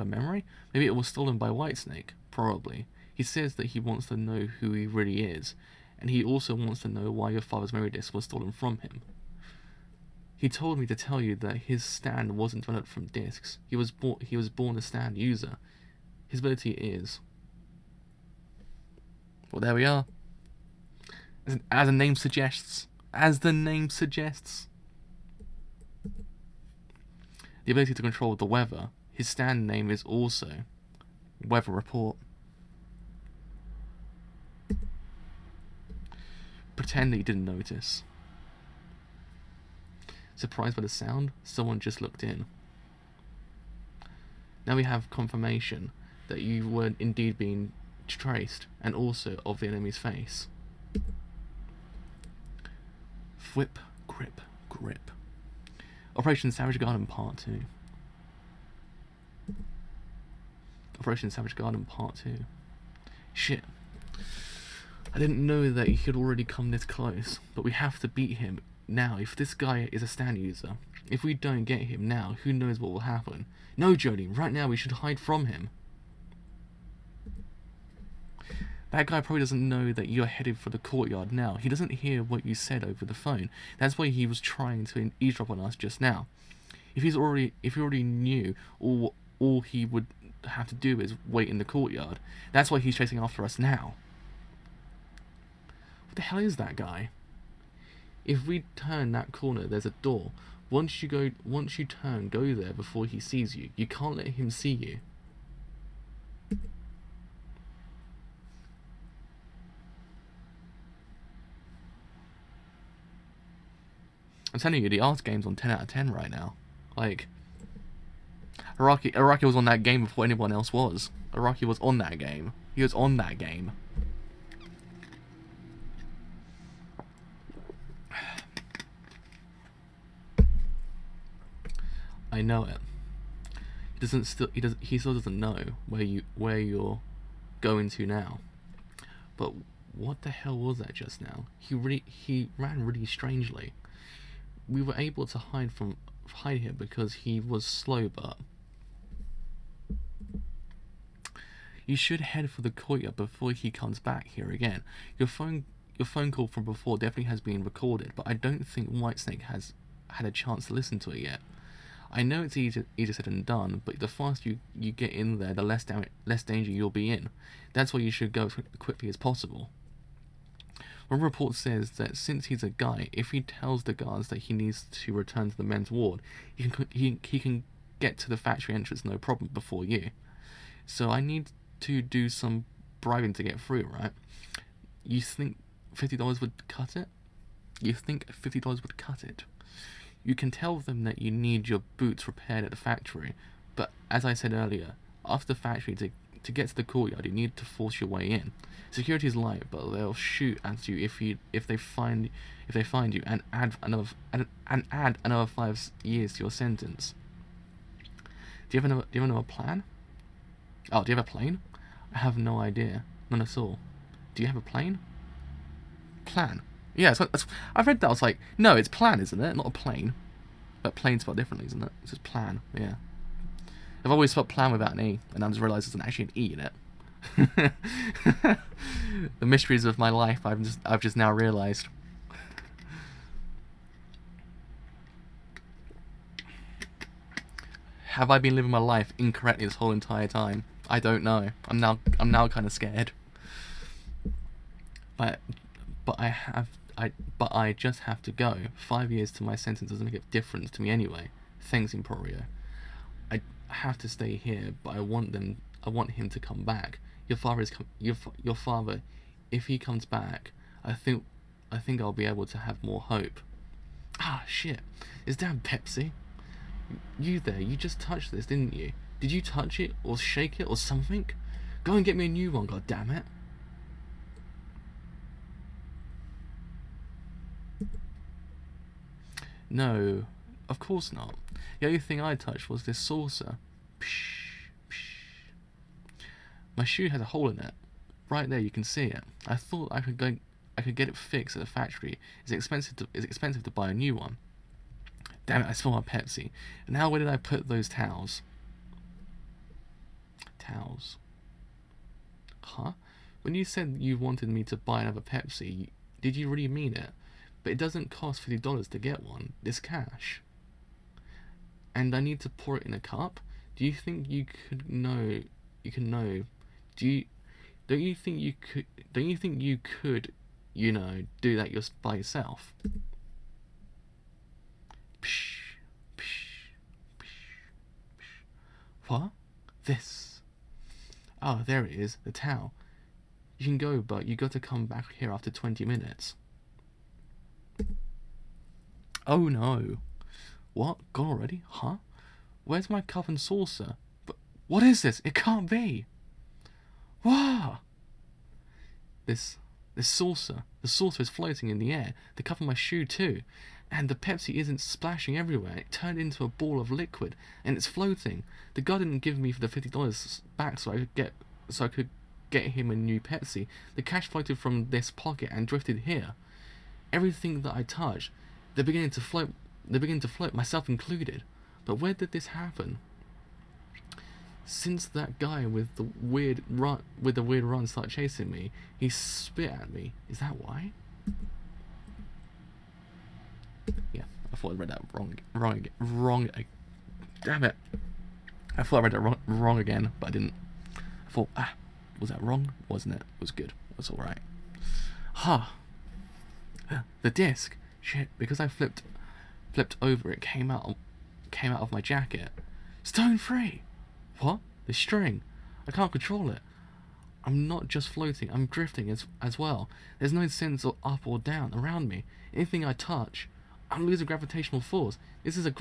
memory. Maybe it was stolen by Whitesnake. Probably. He says that he wants to know who he really is, and he also wants to know why your father's memory disc was stolen from him. He told me to tell you that his stand wasn't developed from discs. He was born a stand user. His ability is... Well, there we are. As the name suggests. The ability to control the weather. His stand name is also Weather Report. Pretend that you didn't notice. Surprised by the sound? Someone just looked in. Now we have confirmation that you were indeed being traced, and also of the enemy's face. Whip, grip, grip. Operation Savage Garden Part 2. Operation Savage Garden Part 2. Shit. I didn't know that he had already come this close, but we have to beat him now. If this guy is a stand user, if we don't get him now, who knows what will happen. No, Jody, right now we should hide from him. That guy probably doesn't know that you're headed for the courtyard now. He doesn't hear what you said over the phone. That's why he was trying to eavesdrop on us just now. If he already knew, all he would have to do is wait in the courtyard. That's why he's chasing after us now. What the hell is that guy? If we turn that corner, there's a door. Once you turn, go there before he sees you. You can't let him see you. I'm telling you, the art game's on 10 out of 10 right now. Like, Araki was on that game before anyone else was. Araki was on that game. He was on that game. I know it. He still doesn't know where you're going to now. But what the hell was that just now? He ran really strangely. We were able to hide him because he was slow, but you should head for the courtyard before he comes back here again. Your phone call from before definitely has been recorded, but I don't think Whitesnake has had a chance to listen to it yet. I know it's easier said than done, but the faster you get in there, the less danger you'll be in. That's why you should go as quickly as possible. One report says that since he's a guy, if he tells the guards that he needs to return to the men's ward, he can get to the factory entrance no problem before you. So I need to do some bribing to get through, right? You think $50 would cut it? You think $50 would cut it? You can tell them that you need your boots repaired at the factory, but as I said earlier, after the factory, to get to the courtyard, you need to force your way in. Security's light, but they'll shoot at you if they find you and add another 5 years to your sentence. Do you have another plan? Oh, do you have a plane? I have no idea, none at all. Do you have a plane? Plan. Yeah, I've read that. I was like, no, it's plan, isn't it? Not a plane. But plane's spelled differently, isn't it? It's just plan. Yeah. I've always spelled plan without an E, and I just realised there's actually an E in it. The mysteries of my life I've just now realised. Have I been living my life incorrectly this whole entire time? I don't know. I'm now kind of scared. But I just have to go. 5 years to my sentence doesn't make a difference to me anyway. Thanks, Emporio. I have to stay here, but I want him to come back. Your father, if he comes back, I think I'll be able to have more hope. Ah, shit. Is damn Pepsi? You there, you just touched this, didn't you? Did you touch it, or shake it, or something? Go and get me a new one, god damn it. No, of course not. The only thing I touched was this saucer. Psh, psh. My shoe has a hole in it. Right there, you can see it. I thought I could get it fixed at the factory. It's expensive to buy a new one. Damn it, I spilled my Pepsi. Now where did I put those towels? Towels. Huh? When you said you wanted me to buy another Pepsi, did you really mean it? But it doesn't cost $50 to get one. It's cash. And I need to pour it in a cup? Do you think you could know? You can know. Don't you think you could, you know, do that by yourself? Psh, psh, psh, psh. What? This? Oh, there it is. The towel. You can go, but you got to come back here after 20 minutes. Oh no. What? Gone already? Huh? Where's my cup and saucer? But what is this? It can't be. Wow. This saucer. The saucer is floating in the air. The cup of my shoe too. And the Pepsi isn't splashing everywhere. It turned into a ball of liquid and it's floating. The guy didn't give me the $50 back so I could get him a new Pepsi. The cash floated from this pocket and drifted here. Everything that I touched, they're beginning to float, myself included. But where did this happen? Since that guy with the weird run started chasing me, he spit at me. Is that why? Yeah, I thought I read that wrong Damn it. I thought I read it wrong again, but I didn't. I thought, was that wrong? Wasn't it? It was good. It was alright. The disc. Shit, because I flipped over, it came out of my jacket. Stone free! What? The string. I can't control it. I'm not just floating, I'm drifting as well. There's no sense of up or down around me. Anything I touch, I'm losing gravitational force. This is a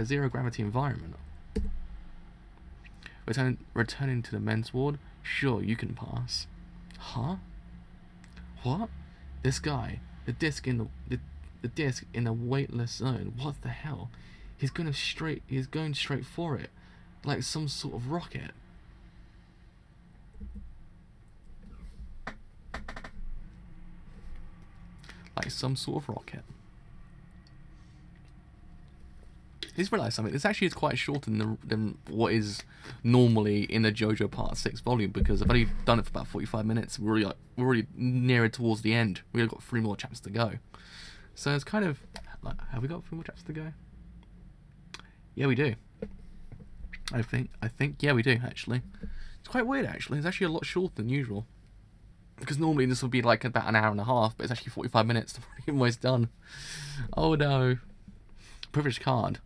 zero gravity environment. Returning to the men's ward? Sure, you can pass. Huh? What? This guy, the disc in a weightless zone. What the hell? He's going straight for it, like some sort of rocket. Like some sort of rocket. I just realised something. This actually is quite shorter than what is normally in a JoJo Part 6 volume, because I've only done it for about 45 minutes. We're already nearer towards the end. We've got 3 more chapters to go. So it's kind of like, have we got 3 more chapters to go? Yeah, we do. I think yeah, we do actually. It's quite weird actually. It's actually a lot shorter than usual. Because normally this would be like about an hour and a half, but it's actually 45 minutes. I'm almost done. Oh no. Privilege card.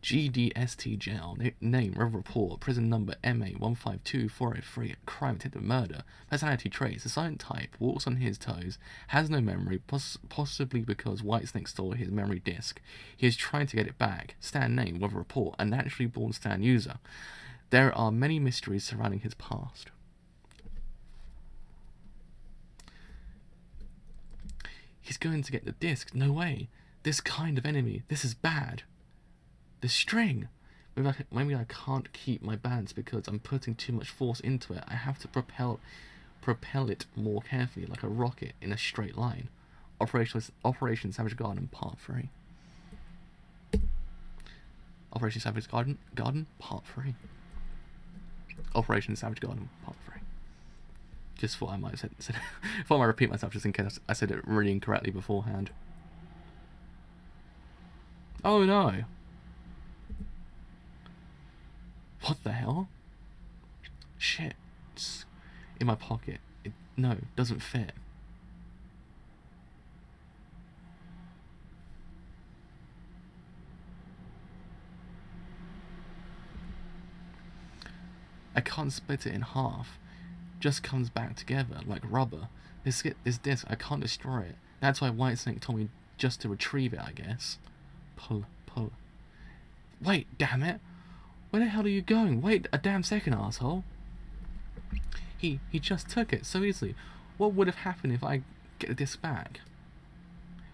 GDST jail. Name, report. Prison number MA152403. Crime, attempted murder. Personality traits. Assigned type. Walks on his toes. Has no memory, possibly because Whitesnake stole his memory disk. He is trying to get it back. Stan name, weather report. A naturally born Stan user. There are many mysteries surrounding his past. He's going to get the disc. No way. This kind of enemy. This is bad. The string. Maybe I can't keep my balance because I'm putting too much force into it. I have to propel it more carefully, like a rocket in a straight line. Operation Savage Garden Part 3. Operation Savage Garden Part 3. Operation Savage Garden Part 3. Just thought I might have said thought I might repeat myself just in case I said it really incorrectly beforehand. Oh no. What the hell? Shit. It's in my pocket. No, doesn't fit. I can't split it in half. Just comes back together like rubber. This disc, I can't destroy it. That's why Whitesnake told me just to retrieve it, I guess. Pull. Wait, damn it. Where the hell are you going? Wait a damn second, asshole. He just took it so easily. What would have happened if I get the disc back?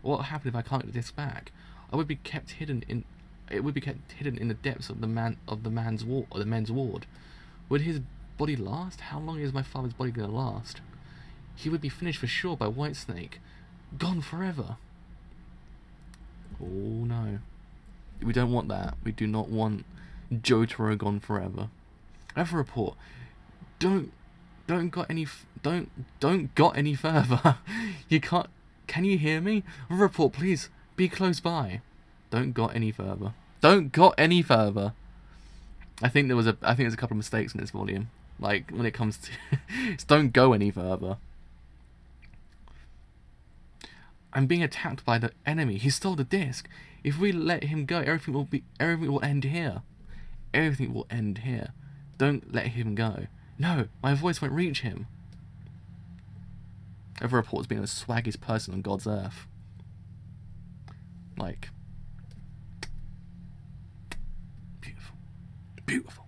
What would happen if I can't get the disc back? It would be kept hidden in the depths of the men's ward. Would his body last? How long is my father's body gonna last? He would be finished for sure by Whitesnake. Gone forever. Oh no. We don't want that. We do not want Jotaro gone forever. I have a report. Don't got any further. You can't. Can you hear me? A report, please. Be close by. Don't got any further. Don't got any further. I think there's a couple of mistakes in this volume. Like when it comes to it's don't go any further. I'm being attacked by the enemy. He stole the disc. If we let him go, everything will end here. Everything will end here. Don't let him go. No, my voice won't reach him. Every report's being the swaggiest person on God's earth. Like, beautiful, beautiful.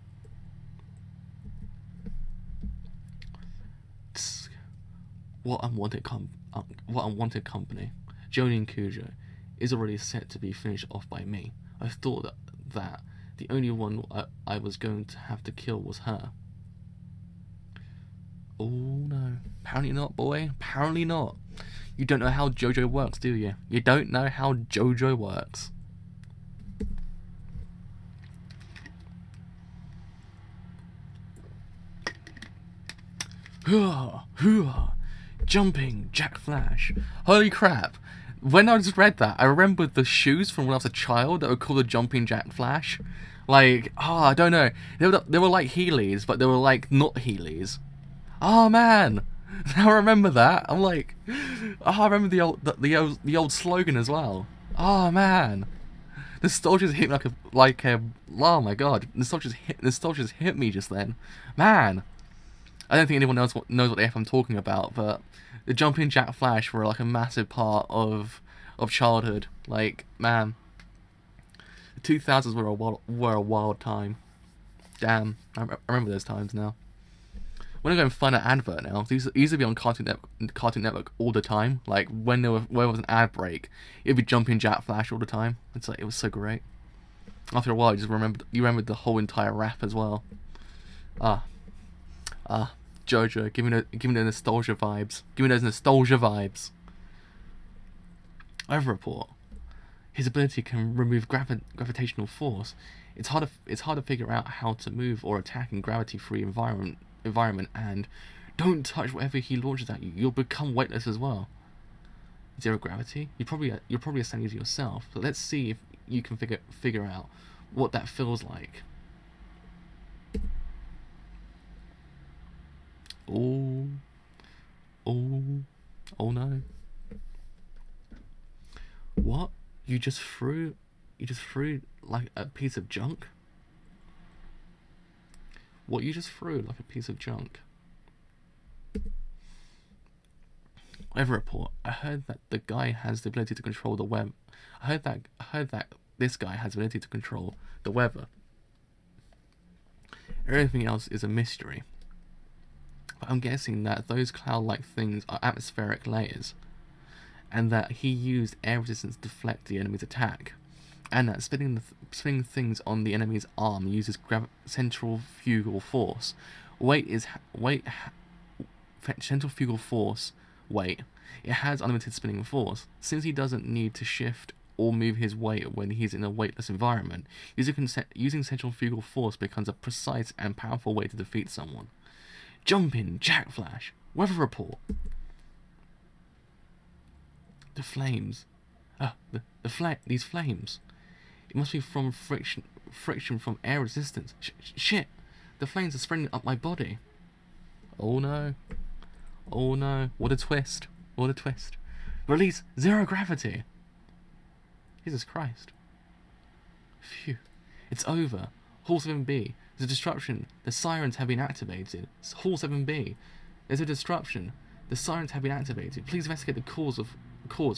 What unwanted company. Joni and Kujo is already set to be finished off by me. I thought that the only one I was going to have to kill was her. Oh no. Apparently not, boy. Apparently not. You don't know how JoJo works, do you? You don't know how JoJo works. Jumping Jack Flash. Holy crap. When I just read that, I remembered the shoes from when I was a child that were called the Jumping Jack Flash. Like, oh, I don't know. They were like Heelys, but they were like not Heelys. Oh man, now I remember that. I'm like, oh, I remember the old slogan as well. Oh man, nostalgia's hit me like a oh my god, nostalgia's hit me just then, man. I don't think anyone knows what the F I'm talking about, but the Jumping Jack Flash were like a massive part of childhood. Like, man, the 2000s were a wild time. Damn, I remember those times now. When I go and find an advert now, these used to be on Cartoon Network all the time. Like when there was an ad break, it'd be Jumping Jack Flash all the time. It's like it was so great. After a while, you remembered the whole entire rap as well. JoJo, give me the nostalgia vibes. Give me those nostalgia vibes. Weather report. His ability can remove gravitational force. It's hard to figure out how to move or attack in gravity-free environment, and don't touch whatever he launches at you. You'll become weightless as well. Zero gravity. You're probably assigning to yourself. But let's see if you can figure out what that feels like. Oh no. What? You just threw like a piece of junk? What you just threw like a piece of junk? Weather report. I heard that the guy has the ability to control the weather. I heard that this guy has the ability to control the weather. Everything else is a mystery. But I'm guessing that those cloud-like things are atmospheric layers, and that he used air resistance to deflect the enemy's attack, and that spinning things on the enemy's arm uses centrifugal force. Centrifugal force. Weight. It has unlimited spinning force. Since he doesn't need to shift or move his weight when he's in a weightless environment, using centrifugal force becomes a precise and powerful way to defeat someone. Jumping Jack Flash. Weather report. The flames. These flames. It must be from friction from air resistance. Shit. The flames are spreading up my body. Oh no. Oh no. What a twist. What a twist. Release zero gravity. Jesus Christ. Phew. It's over. Hall 7B. There's a disruption. The sirens have been activated. It's Hall 7B. There's a disruption. The sirens have been activated. Please investigate the cause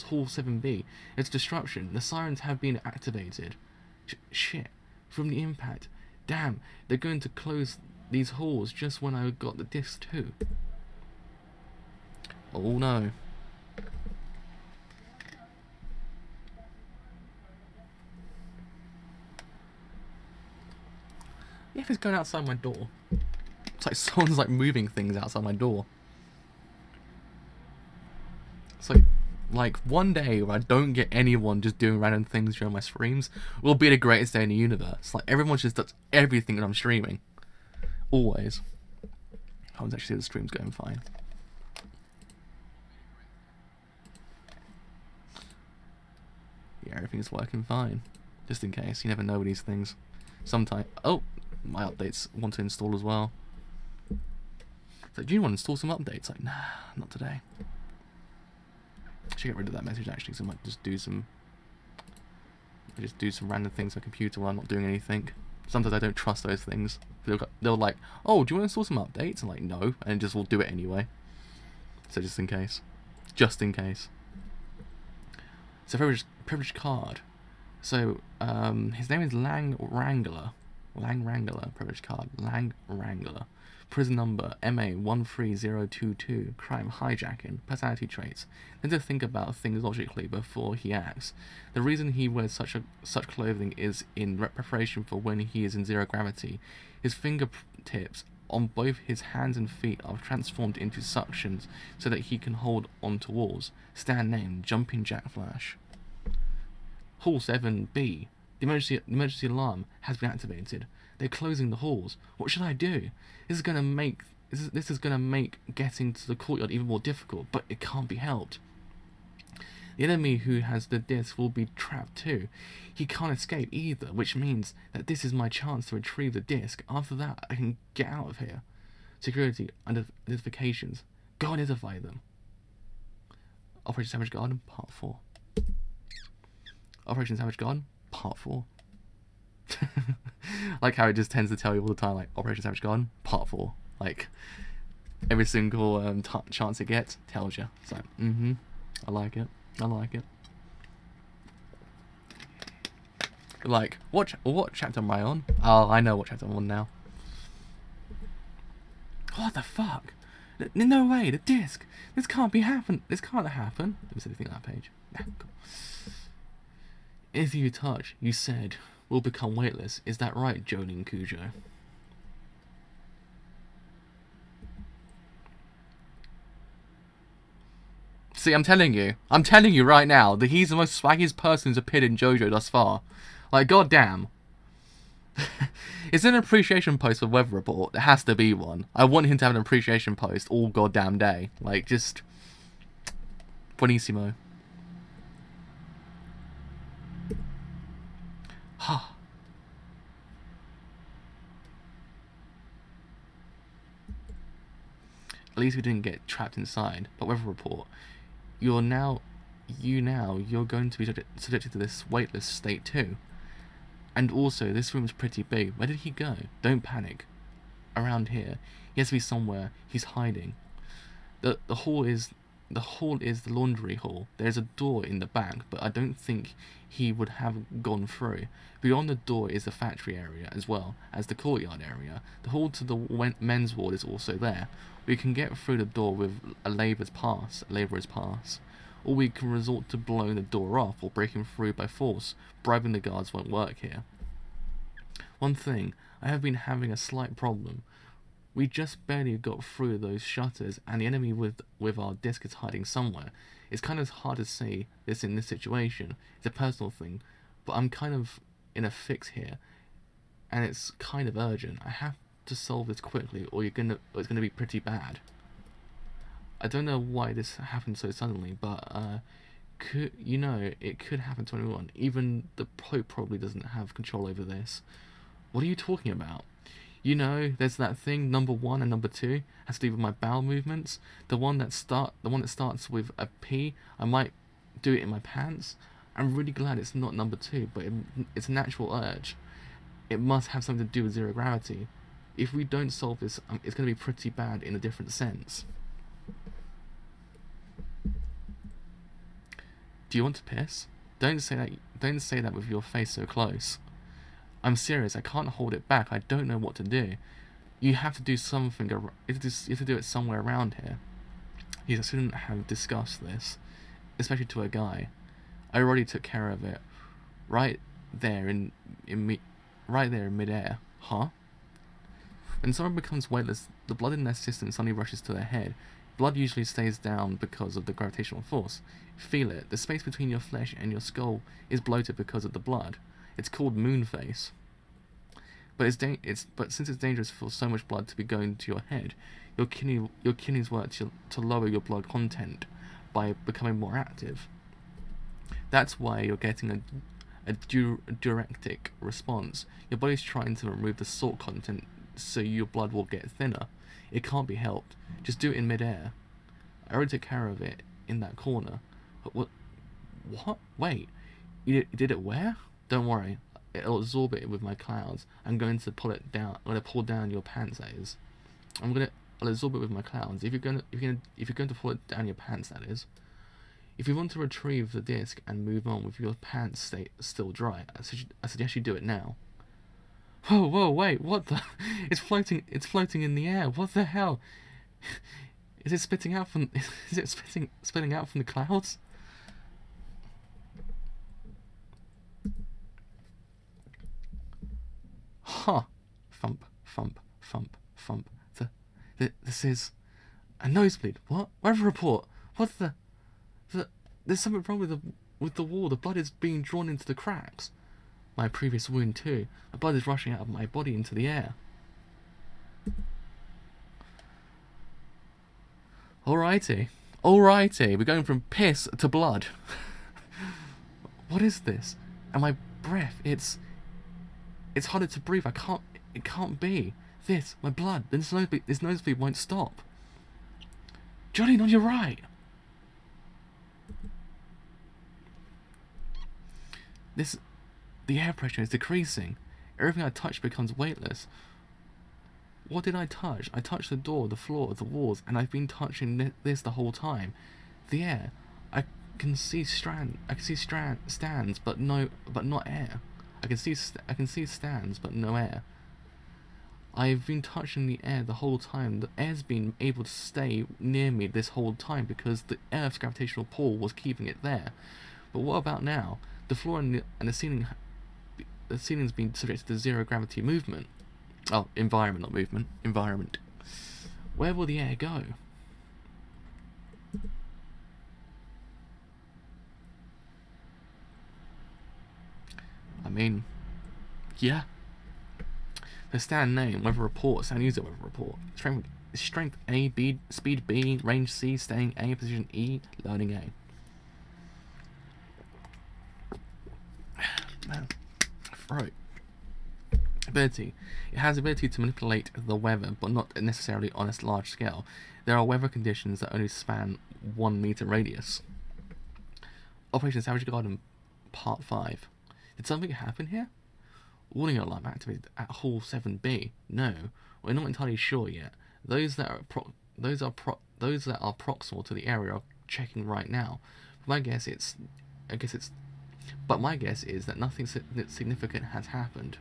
Hall 7B. It's disruption. The sirens have been activated. Shit. From the impact. Damn. They're going to close these halls just when I got the disc too. Oh no. Yeah, if it's going outside my door. It's like someone's like moving things outside my door. It's like one day where I don't get anyone just doing random things during my streams will be the greatest day in the universe. Like everyone just does everything that I'm streaming. Always. I was actually the stream's going fine. Yeah, everything's working fine. Just in case, you never know with these things. Sometimes, oh, my updates want to install as well. So, do you want to install some updates? Like, nah, not today. I should get rid of that message actually, so I might just do some random things on the computer while I'm not doing anything. Sometimes I don't trust those things. They'll like, oh, do you want to install some updates? I'm like, no, and just will do it anyway. So just in case. Just in case. So privileged card. So his name is Lang Wrangler. Lang Wrangler, privileged card. Lang Wrangler. Prison number MA13022. Crime hijacking. Personality traits. Then to think about things logically before he acts. The reason he wears such clothing is in preparation for when he is in zero gravity. His fingertips on both his hands and feet are transformed into suctions so that he can hold onto walls. Stand name, Jumping Jack Flash. Hall 7B. The emergency alarm has been activated. They're closing the halls. What should I do? This is gonna make getting to the courtyard even more difficult, but it can't be helped. The enemy who has the disc will be trapped too. He can't escape either, which means that this is my chance to retrieve the disc. After that, I can get out of here. Security, identifications. Go identify them. Operation Savage Garden, Part 4. Operation Savage Garden, Part 4. Like how it just tends to tell you all the time, like, Operation Savage Garden, Part 4. Like, every single chance it gets tells you. So, I like it. I like it. Like, what chapter am I on? Oh, I know what chapter I'm on now. What the fuck? No way, the disc. This can't be happen. This can't happen. Let me see anything on that page. Nah, cool. If you touch, you said, will become weightless. Is that right, Jolene Cujo? See, I'm telling you right now that he's the most swaggiest person who's appeared in JoJo thus far. Like, goddamn. It's an appreciation post for Weather Report. There has to be one. I want him to have an appreciation post all goddamn day. Like, just... Buonissimo. Ha. At least we didn't get trapped inside. But Weather Report, you're going to be subjected to this weightless state too. And also, this room's pretty big. Where did he go? Don't panic. Around here. He has to be somewhere. He's hiding. The hall is the laundry hall. There's a door in the back, but I don't think he would have gone through. Beyond the door is the factory area, as well as the courtyard area. The hall to the men's ward is also there. We can get through the door with a labourer's pass. Or we can resort to blowing the door off or breaking through by force. Bribing the guards won't work here. One thing, I have been having a slight problem. We just barely got through those shutters, and the enemy with our disc is hiding somewhere. It's kind of hard to say this in this situation. It's a personal thing, but I'm kind of in a fix here, and it's kind of urgent. I have to solve this quickly, or it's gonna be pretty bad. I don't know why this happened so suddenly, but it could happen to anyone. Even the Pope probably doesn't have control over this. What are you talking about? You know, there's that thing, number 1 and number 2, has to do with my bowel movements. The one that starts with a P, I might do it in my pants. I'm really glad it's not number 2, but it's a natural urge. It must have something to do with zero gravity. If we don't solve this, it's going to be pretty bad in a different sense. Do you want to piss? Don't say that with your face so close. I'm serious, I can't hold it back. I don't know what to do. You have to do something. You have to do it somewhere around here. Yes, I shouldn't have discussed this, especially to a guy. I already took care of it. Right there in midair. Huh? When someone becomes weightless, the blood in their system suddenly rushes to their head. Blood usually stays down because of the gravitational force. Feel it. The space between your flesh and your skull is bloated because of the blood. It's called moon face. But since it's dangerous for so much blood to be going to your head, your kidneys work to lower your blood content by becoming more active. That's why you're getting a diuretic response. Your body's trying to remove the salt content so your blood will get thinner. It can't be helped. Just do it in midair. I already took care of it in that corner. What? Wait. You did it where? Don't worry. It'll absorb it with my clouds. I'm going to pull it down. I'm going to pull down your pants, that is. I'll absorb it with my clouds. If you're going to pull it down your pants, that is. If you want to retrieve the disc and move on with your pants still dry, I suggest you do it now. Whoa, wait, what the? It's floating in the air. What the hell? Is it spitting out from the clouds? Huh. Thump, thump, thump, thump. This is a nosebleed. What? Weather report. What the? There's something wrong with the wall. The blood is being drawn into the cracks. My previous wound too. The blood is rushing out of my body into the air. Alrighty. Alrighty, we're going from piss to blood. What is this? And my breath, it's harder to breathe. It can't be. This, my blood, this nosebleed won't stop. Jolene, on your right. The air pressure is decreasing. Everything I touch becomes weightless. What did I touch? I touched the door, the floor, the walls, and I've been touching this the whole time. The air. I can see stands, but not air. I can see stands, but no air. I've been touching the air the whole time. The air's been able to stay near me this whole time because the Earth's gravitational pull was keeping it there. But what about now? The floor and the ceiling. The ceiling's been subjected to zero gravity movement. Oh, environment, not movement. Environment. Where will the air go? I mean, yeah. The stand name, weather report, stand user weather report. Strength A, speed B, range C, staying A, position E, loading A. Man, throat. Ability. It has the ability to manipulate the weather, but not necessarily on a large scale. There are weather conditions that only span 1 meter radius. Operation Savage Garden, Part 5. Did something happen here? Warning alarm activated at Hall 7B. No, we're not entirely sure yet. Those that are proximal to the area are checking right now. My guess is that nothing significant has happened,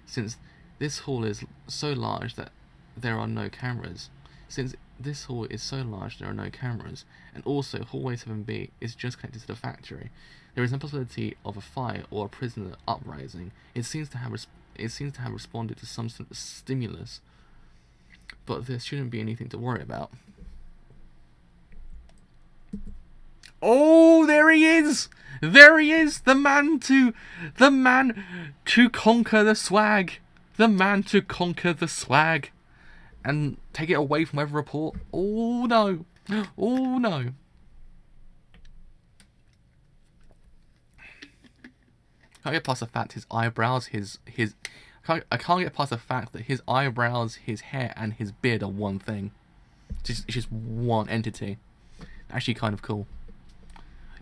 since this hall is so large that there are no cameras. And also Hallway 7B is just connected to the factory. There is no possibility of a fire or a prisoner uprising. It seems to have responded to some stimulus, but there shouldn't be anything to worry about. Oh, there he is! There he is! The man to conquer the swag. The man to conquer the swag. And take it away from Weather Report. Oh no. Oh no. I can't get past the fact his eyebrows, I can't get past the fact that his eyebrows, his hair, and his beard are one thing. It's just one entity. Actually kind of cool.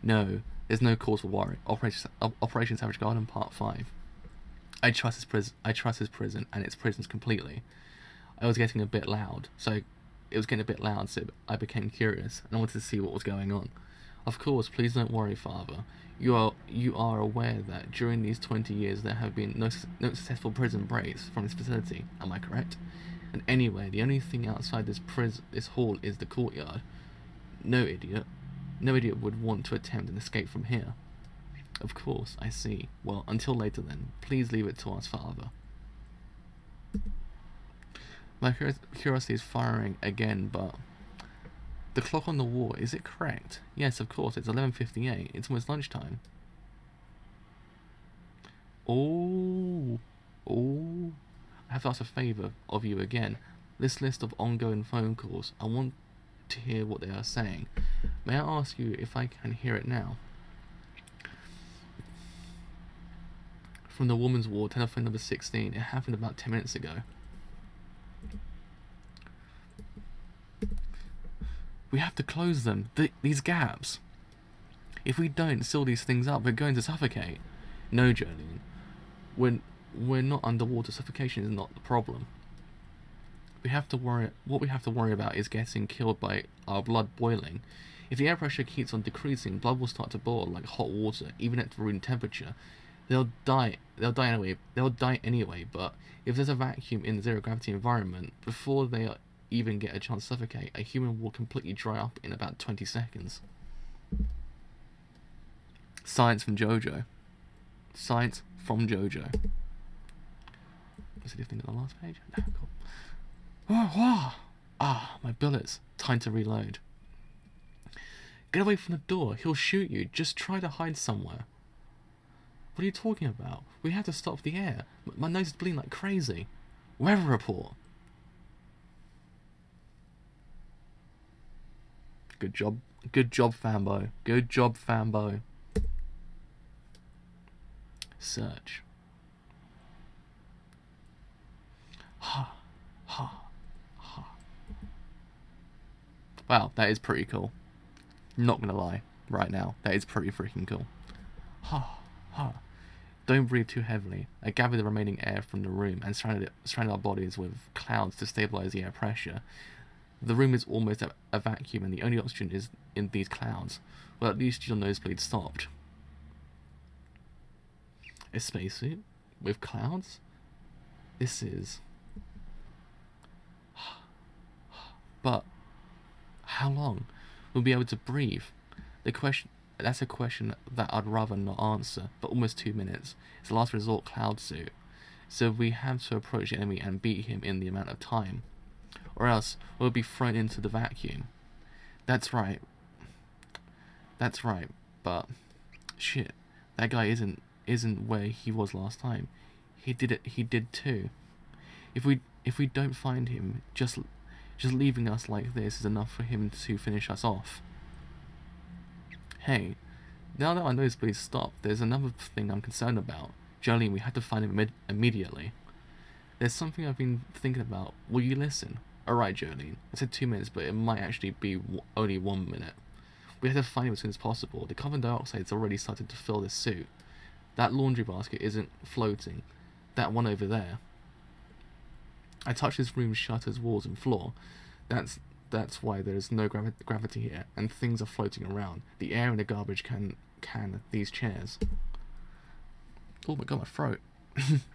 No, there's no cause for worry. Operation Savage Garden Part 5. I trust his prison and its prisons completely. It was getting a bit loud, so I became curious and I wanted to see what was going on. Of course, please don't worry, Father. You are aware that during these 20 years there have been no successful prison breaks from this facility. Am I correct? And anyway, the only thing outside this hall is the courtyard. No idiot would want to attempt an escape from here. Of course, I see. Well, until later then. Please leave it to us, Father. My curiosity is firing again, but the clock on the wall, is it correct? Yes, of course, it's 11:58. It's almost lunchtime. Oh. I have to ask a favour of you again. This list of ongoing phone calls, I want to hear what they are saying. May I ask you if I can hear it now? From the woman's ward, telephone number 16. It happened about 10 minutes ago. We have to close them. These gaps. If we don't seal these things up, we're going to suffocate. No, Jolene. We're not underwater. Suffocation is not the problem. What we have to worry about is getting killed by our blood boiling. If the air pressure keeps on decreasing, blood will start to boil like hot water, even at room temperature. They'll die anyway, but if there's a vacuum in the zero gravity environment, before they even get a chance to suffocate, a human will completely dry up in about 20 seconds. Science from JoJo. Science from JoJo. Was anything on the last page? No, cool. Ah, my bullets. Time to reload. Get away from the door. He'll shoot you. Just try to hide somewhere. What are you talking about? We have to stop the air. My nose is bleeding like crazy. Weather report. Good job. Good job, Fambo. Good job, Fambo. Search. Ha. Ha. Ha. Wow, that is pretty cool. Not gonna lie. Right now, that is pretty freaking cool. Ha. Ha. Don't breathe too heavily. I gather the remaining air from the room and surrounded our bodies with clouds to stabilize the air pressure. The room is almost a vacuum and the only oxygen is in these clouds. Well, at least your nosebleed stopped. A spacesuit? With clouds? This is... But, how long? We'll be able to breathe? That's a question that I'd rather not answer, but almost 2 minutes. It's a last resort cloud suit. So we have to approach the enemy and beat him in the amount of time. Or else we'll be thrown into the vacuum. That's right. That's right, but shit, that guy isn't where he was last time. He did too. If we don't find him, just leaving us like this is enough for him to finish us off. Hey, now that our nosebleeds stopped, there's another thing I'm concerned about. Jolene, we have to find him immediately. There's something I've been thinking about. Will you listen? Alright, Jolene. I said 2 minutes, but it might actually be only 1 minute. We have to find him as soon as possible. The carbon dioxide's already started to fill this suit. That laundry basket isn't floating. That one over there. I touched this room's shutters, walls, and floor. That's why there's no gravity here, and things are floating around. The air in the garbage can these chairs. Oh my god, my throat.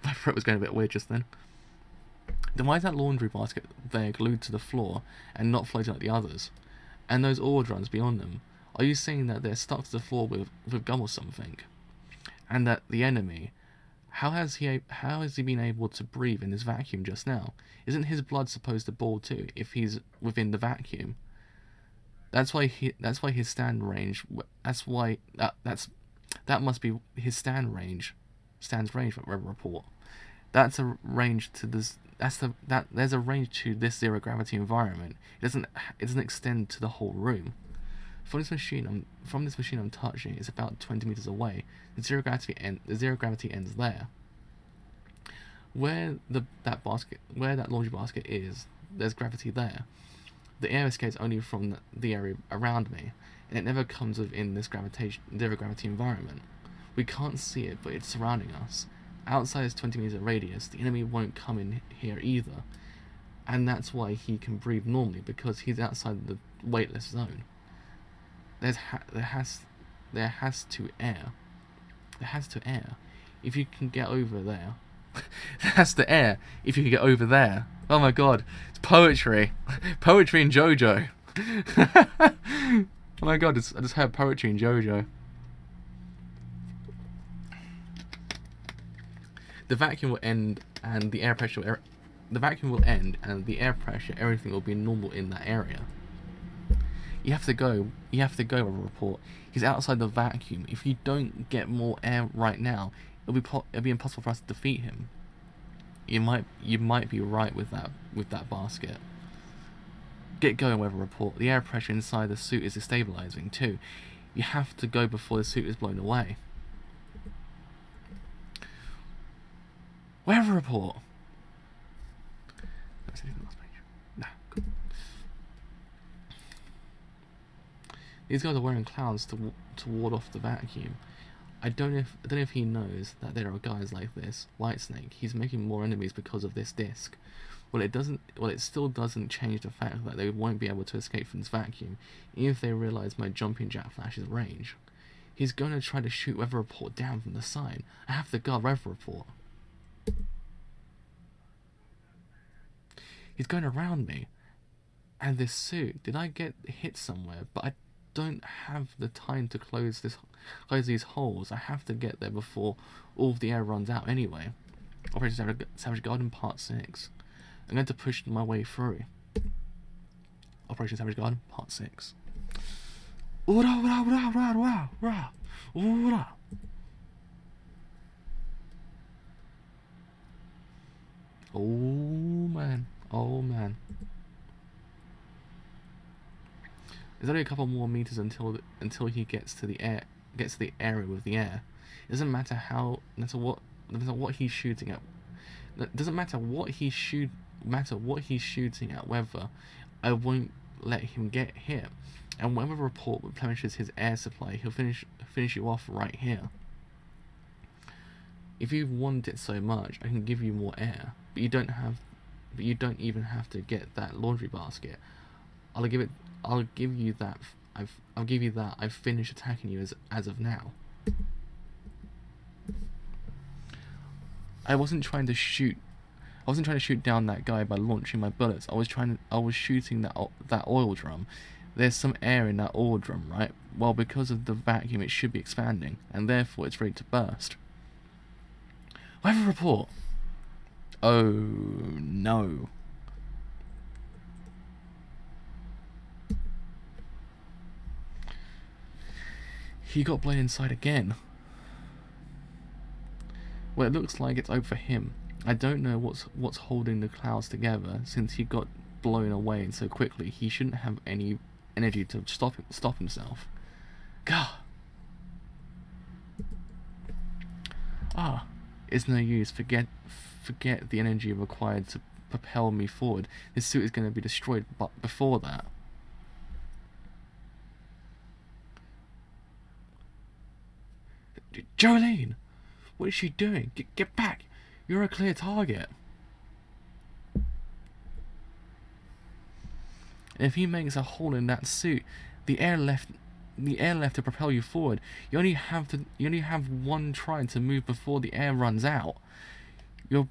My throat was going a bit weird just then. Then why is that laundry basket there glued to the floor and not floating like the others? And those oil drums beyond them? Are you saying that they're stuck to the floor with gum or something? And that the enemy, how has he been able to breathe in this vacuum just now? Isn't his blood supposed to boil too if he's within the vacuum? That's why his stand range. That must be his stands range. Report. That's a range to this. There's a range to this zero gravity environment. It doesn't extend to the whole room. From this machine I'm touching is about 20 meters away. The zero gravity ends there. Where that laundry basket is, there's gravity there. The air escapes only from the area around me, and it never comes within this zero gravity environment. We can't see it, but it's surrounding us. Outside this 20 meter radius, the enemy won't come in here either, and that's why he can breathe normally, because he's outside the weightless zone. There has to air. If you can get over there. That's the air. If you can get over there. Oh my god. It's poetry. Poetry in JoJo. Oh my god, I just heard poetry in JoJo. The vacuum will end and the air pressure everything will be normal in that area. You have to go with a report. He's outside the vacuum. If you don't get more air right now, it'll be impossible for us to defeat him. You might be right with that basket. Get going with a report. The air pressure inside the suit is destabilizing too. You have to go before the suit is blown away. Weather report. Nah, cool. These guys are wearing clouds to ward off the vacuum. I don't know if he knows that there are guys like this. Whitesnake, he's making more enemies because of this disc. Well, it still doesn't change the fact that they won't be able to escape from this vacuum, even if they realize my jumping jack flash's range. He's going to try to shoot weather report down from the side. I have to guard weather report. He's going around me. And this suit, did I get hit somewhere? But I don't have the time to close these holes. I have to get there before all of the air runs out anyway. Operation Savage Garden Part 6. I'm going to push my way through. Operation Savage Garden Part 6. Oh man. Oh man. There's only a couple more meters until he gets to the area with the air. It doesn't matter how, no matter what he's shooting at. It doesn't matter what he's shooting at. Whether I won't let him get here, and whenever the report replenishes his air supply, he'll finish you off right here. If you want it so much, I can give you more air, but you don't even have to get that laundry basket. I'll give you that. I've finished attacking you as of now. I wasn't trying to shoot down that guy by launching my bullets. I was shooting that oil drum. There's some air in that oil drum, right? Well, because of the vacuum, it should be expanding, and therefore it's ready to burst. Weather report. Oh no. He got blown inside again. Well, it looks like it's over for him. I don't know what's holding the clouds together. Since he got blown away so quickly, he shouldn't have any energy to stop himself. Gah. Ah, it's no use. Forget the energy required to propel me forward. This suit is going to be destroyed, but before that. Jolene! What is she doing? Get back! You're a clear target. If he makes a hole in that suit, the air left to propel you forward. You only have one try to move before the air runs out. You're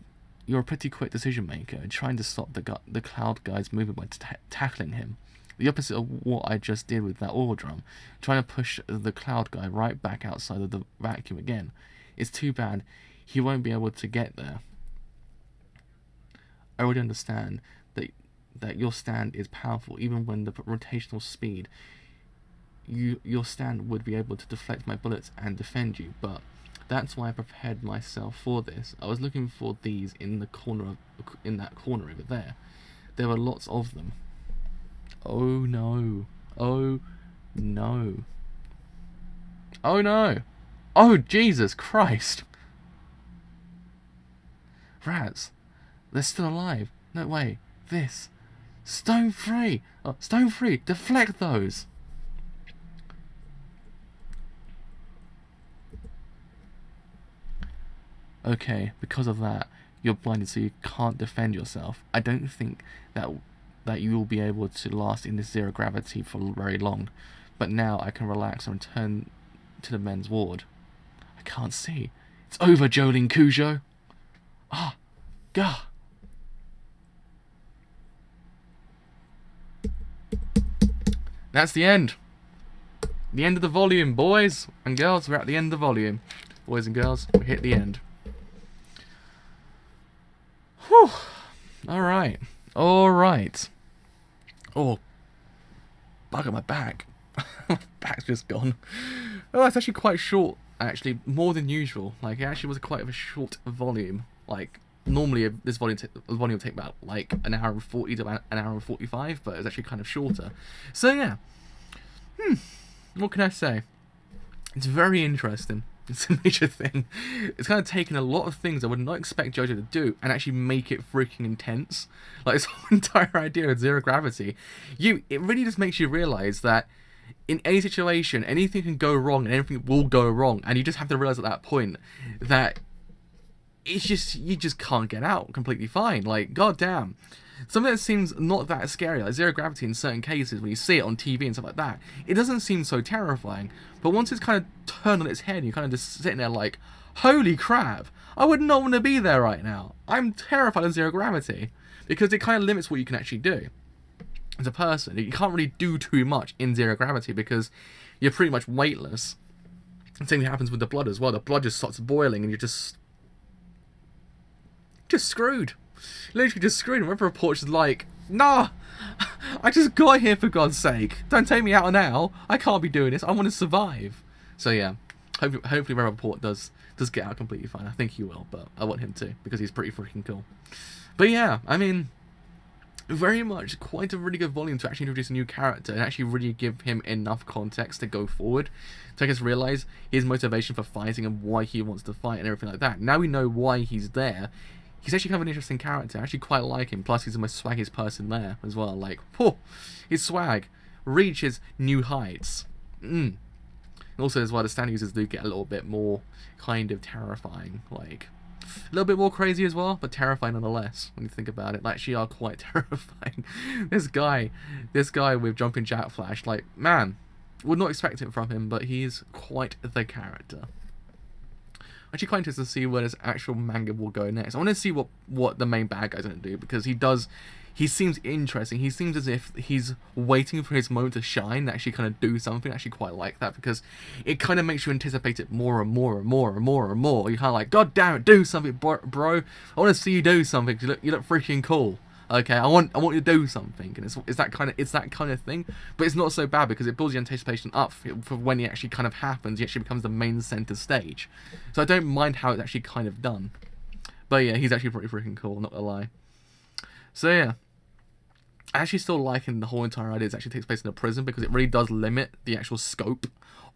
a pretty quick decision maker, trying to stop the cloud guy's movement by tackling him. The opposite of what I just did with that oil drum, trying to push the cloud guy right back outside of the vacuum again. It's too bad he won't be able to get there. I already understand that your stand is powerful, even when the rotational speed. Your stand would be able to deflect my bullets and defend you, but that's why I prepared myself for this. I was looking for these in that corner over there. There were lots of them. Oh no. Oh no. Oh no. Oh Jesus Christ. Rats. They're still alive. No way. This. Stone free. Stone free. Deflect those. Okay, because of that, you're blinded, so you can't defend yourself. I don't think that you will be able to last in this zero gravity for very long. But now I can relax and return to the men's ward. I can't see. It's over, Jolene Cujo. Ah, gah. That's the end. The end of the volume, boys and girls. We're at the end of the volume. Boys and girls, we hit the end. Whew. Alright. Alright. Oh. Bugger my back. My back's just gone. Oh, it's actually quite short. Actually, more than usual. Like, it actually was quite a short volume. Like, normally this volume will take about like an hour and 40 to about an hour and 45, but it's actually kind of shorter. So yeah. What can I say? It's very interesting. It's a major thing. It's kind of taken a lot of things I would not expect JoJo to do and actually make it freaking intense. Like, this whole entire idea of zero gravity. It really just makes you realize that in any situation, anything can go wrong and anything will go wrong. And you just have to realize at that point that it's just, you just can't get out completely fine. Like, goddamn. Something that seems not that scary, like zero gravity in certain cases, when you see it on TV and stuff like that, it doesn't seem so terrifying. But once it's kind of turned on its head, and you're kind of just sitting there like, holy crap, I would not want to be there right now. I'm terrified of zero gravity. Because it kind of limits what you can actually do as a person. You can't really do too much in zero gravity because you're pretty much weightless. The same thing happens with the blood as well. The blood just starts boiling and you're just screwed. Literally just screwed. And Weather Report's just like, nah, I just got here for God's sake. Don't take me out now. I can't be doing this. I want to survive. So yeah, hopefully Weather Report does get out completely fine. I think he will, but I want him to because he's pretty freaking cool. But yeah, I mean, very much quite a really good volume to actually introduce a new character and actually really give him enough context to go forward, to make us realise his motivation for fighting and why he wants to fight and everything like that. Now we know why he's there. He's actually kind of an interesting character. I actually quite like him. Plus, he's the most swaggiest person there as well. Like, whew, his swag reaches new heights. And also, as well, the stand users do get a little bit more kind of terrifying. Like, a little bit more crazy as well, but terrifying nonetheless when you think about it. Like, actually are quite terrifying. This guy with jumping jack flash, like, man, would not expect it from him, but he's quite the character. Actually quite interested to see where this actual manga will go next. I want to see what the main bad guy's going to do, because he seems interesting. He seems as if he's waiting for his moment to shine and actually kind of do something. I actually quite like that, because it kind of makes you anticipate it more and more and more and more and more. You're kind of like, God damn it, do something, bro. I want to see you do something. You look freaking cool. Okay, I want you to do something, and it's that kind of thing, but it's not so bad because it builds your anticipation up for when it actually kind of happens. It actually becomes the main center stage, so I don't mind how it's actually kind of done. But yeah, he's actually pretty freaking cool, not gonna lie. So yeah, I actually still liking the whole entire idea. It actually takes place in a prison, because it really does limit the actual scope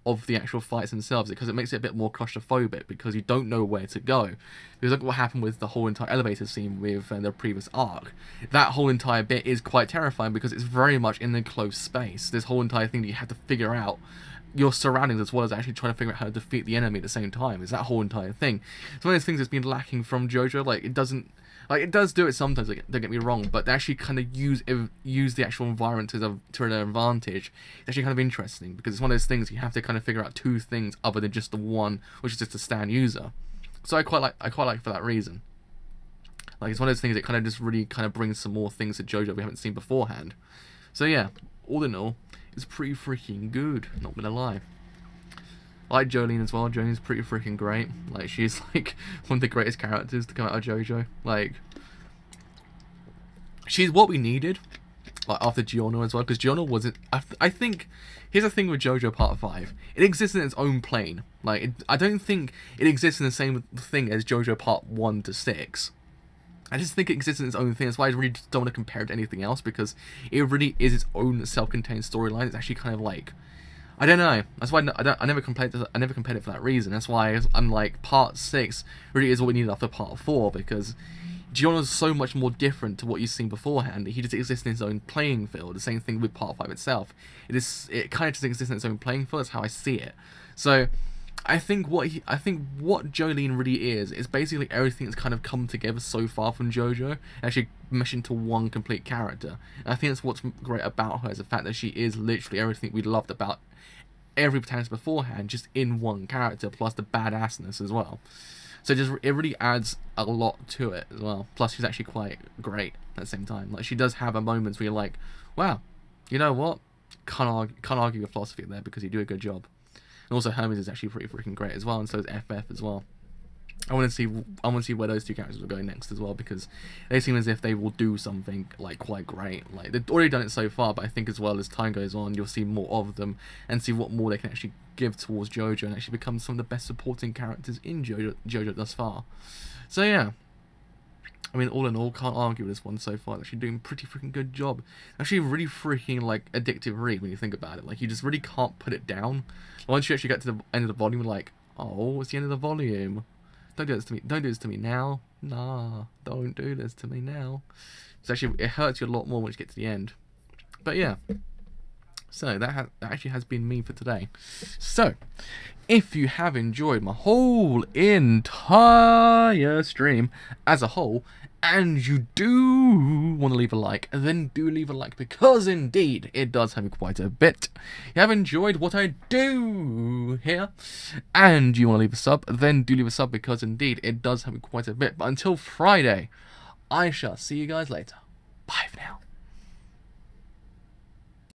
of the actual fights themselves, because it makes it a bit more claustrophobic, because you don't know where to go. Because look what happened with the whole entire elevator scene with the previous arc. That whole entire bit is quite terrifying, because it's very much in a closed space. This whole entire thing that you have to figure out your surroundings, as well as actually trying to figure out how to defeat the enemy at the same time. Is that whole entire thing. It's one of those things that's been lacking from JoJo. Like, it doesn't... Like, it does do it sometimes, like, don't get me wrong, but they actually kind of use the actual environment to their advantage. It's actually kind of interesting, because it's one of those things you have to kind of figure out two things other than just the one, which is just a stand user. So I quite like it for that reason. Like, it's one of those things that kind of just really kind of brings some more things to JoJo we haven't seen beforehand. So yeah, all in all, it's pretty freaking good, not gonna lie. I like Jolene as well. Jolene's pretty freaking great. Like, she's like one of the greatest characters to come out of JoJo. Like, she's what we needed. Like, after Giorno as well, because Giorno wasn't. I think here's the thing with JoJo Part 5. It exists in its own plane. Like, I don't think it exists in the same thing as JoJo Part 1 to 6. I just think it exists in its own thing. That's why I really just don't want to compare it to anything else, because it really is its own self-contained storyline. It's actually kind of like, I don't know. That's why I never compared it for that reason. That's why I'm like, Part 6 really is what we needed after Part 4, because Giorno's so much more different to what you've seen beforehand. He just exists in his own playing field. The same thing with Part 5 itself. It kind of just exists in its own playing field. That's how I see it. So I think what Jolene really is basically everything that's kind of come together so far from JoJo, actually mesh into one complete character. And I think that's what's great about her, is the fact that she is literally everything we loved about every protagonist beforehand, just in one character, plus the badassness as well. So it really adds a lot to it as well. Plus, she's actually quite great at the same time. Like, she does have her moments where you're like, wow, you know what? Can't argue with philosophy there, because you do a good job. And also, Hermes is actually pretty freaking great as well, and so is FF as well. I want to see where those two characters will go next as well, because they seem as if they will do something like quite great. Like, they've already done it so far, but I think as well as time goes on, you'll see more of them and see what more they can actually give towards JoJo and actually become some of the best supporting characters in JoJo thus far. So yeah, I mean, all in all, can't argue with this one so far. It's actually doing a pretty freaking good job. Actually, really freaking like addictive read when you think about it. Like, you just really can't put it down. Once you actually get to the end of the volume, you're like, oh, it's the end of the volume. Don't do this to me. Don't do this to me now. Nah, don't do this to me now. It hurts you a lot more when you get to the end. But yeah. So that actually has been me for today. So, if you have enjoyed my whole entire stream as a whole, and you do want to leave a like, then do leave a like, because indeed it does help me quite a bit. If you have enjoyed what I do here, and you want to leave a sub, then do leave a sub, because indeed it does help me quite a bit. But until Friday, I shall see you guys later. Bye for now.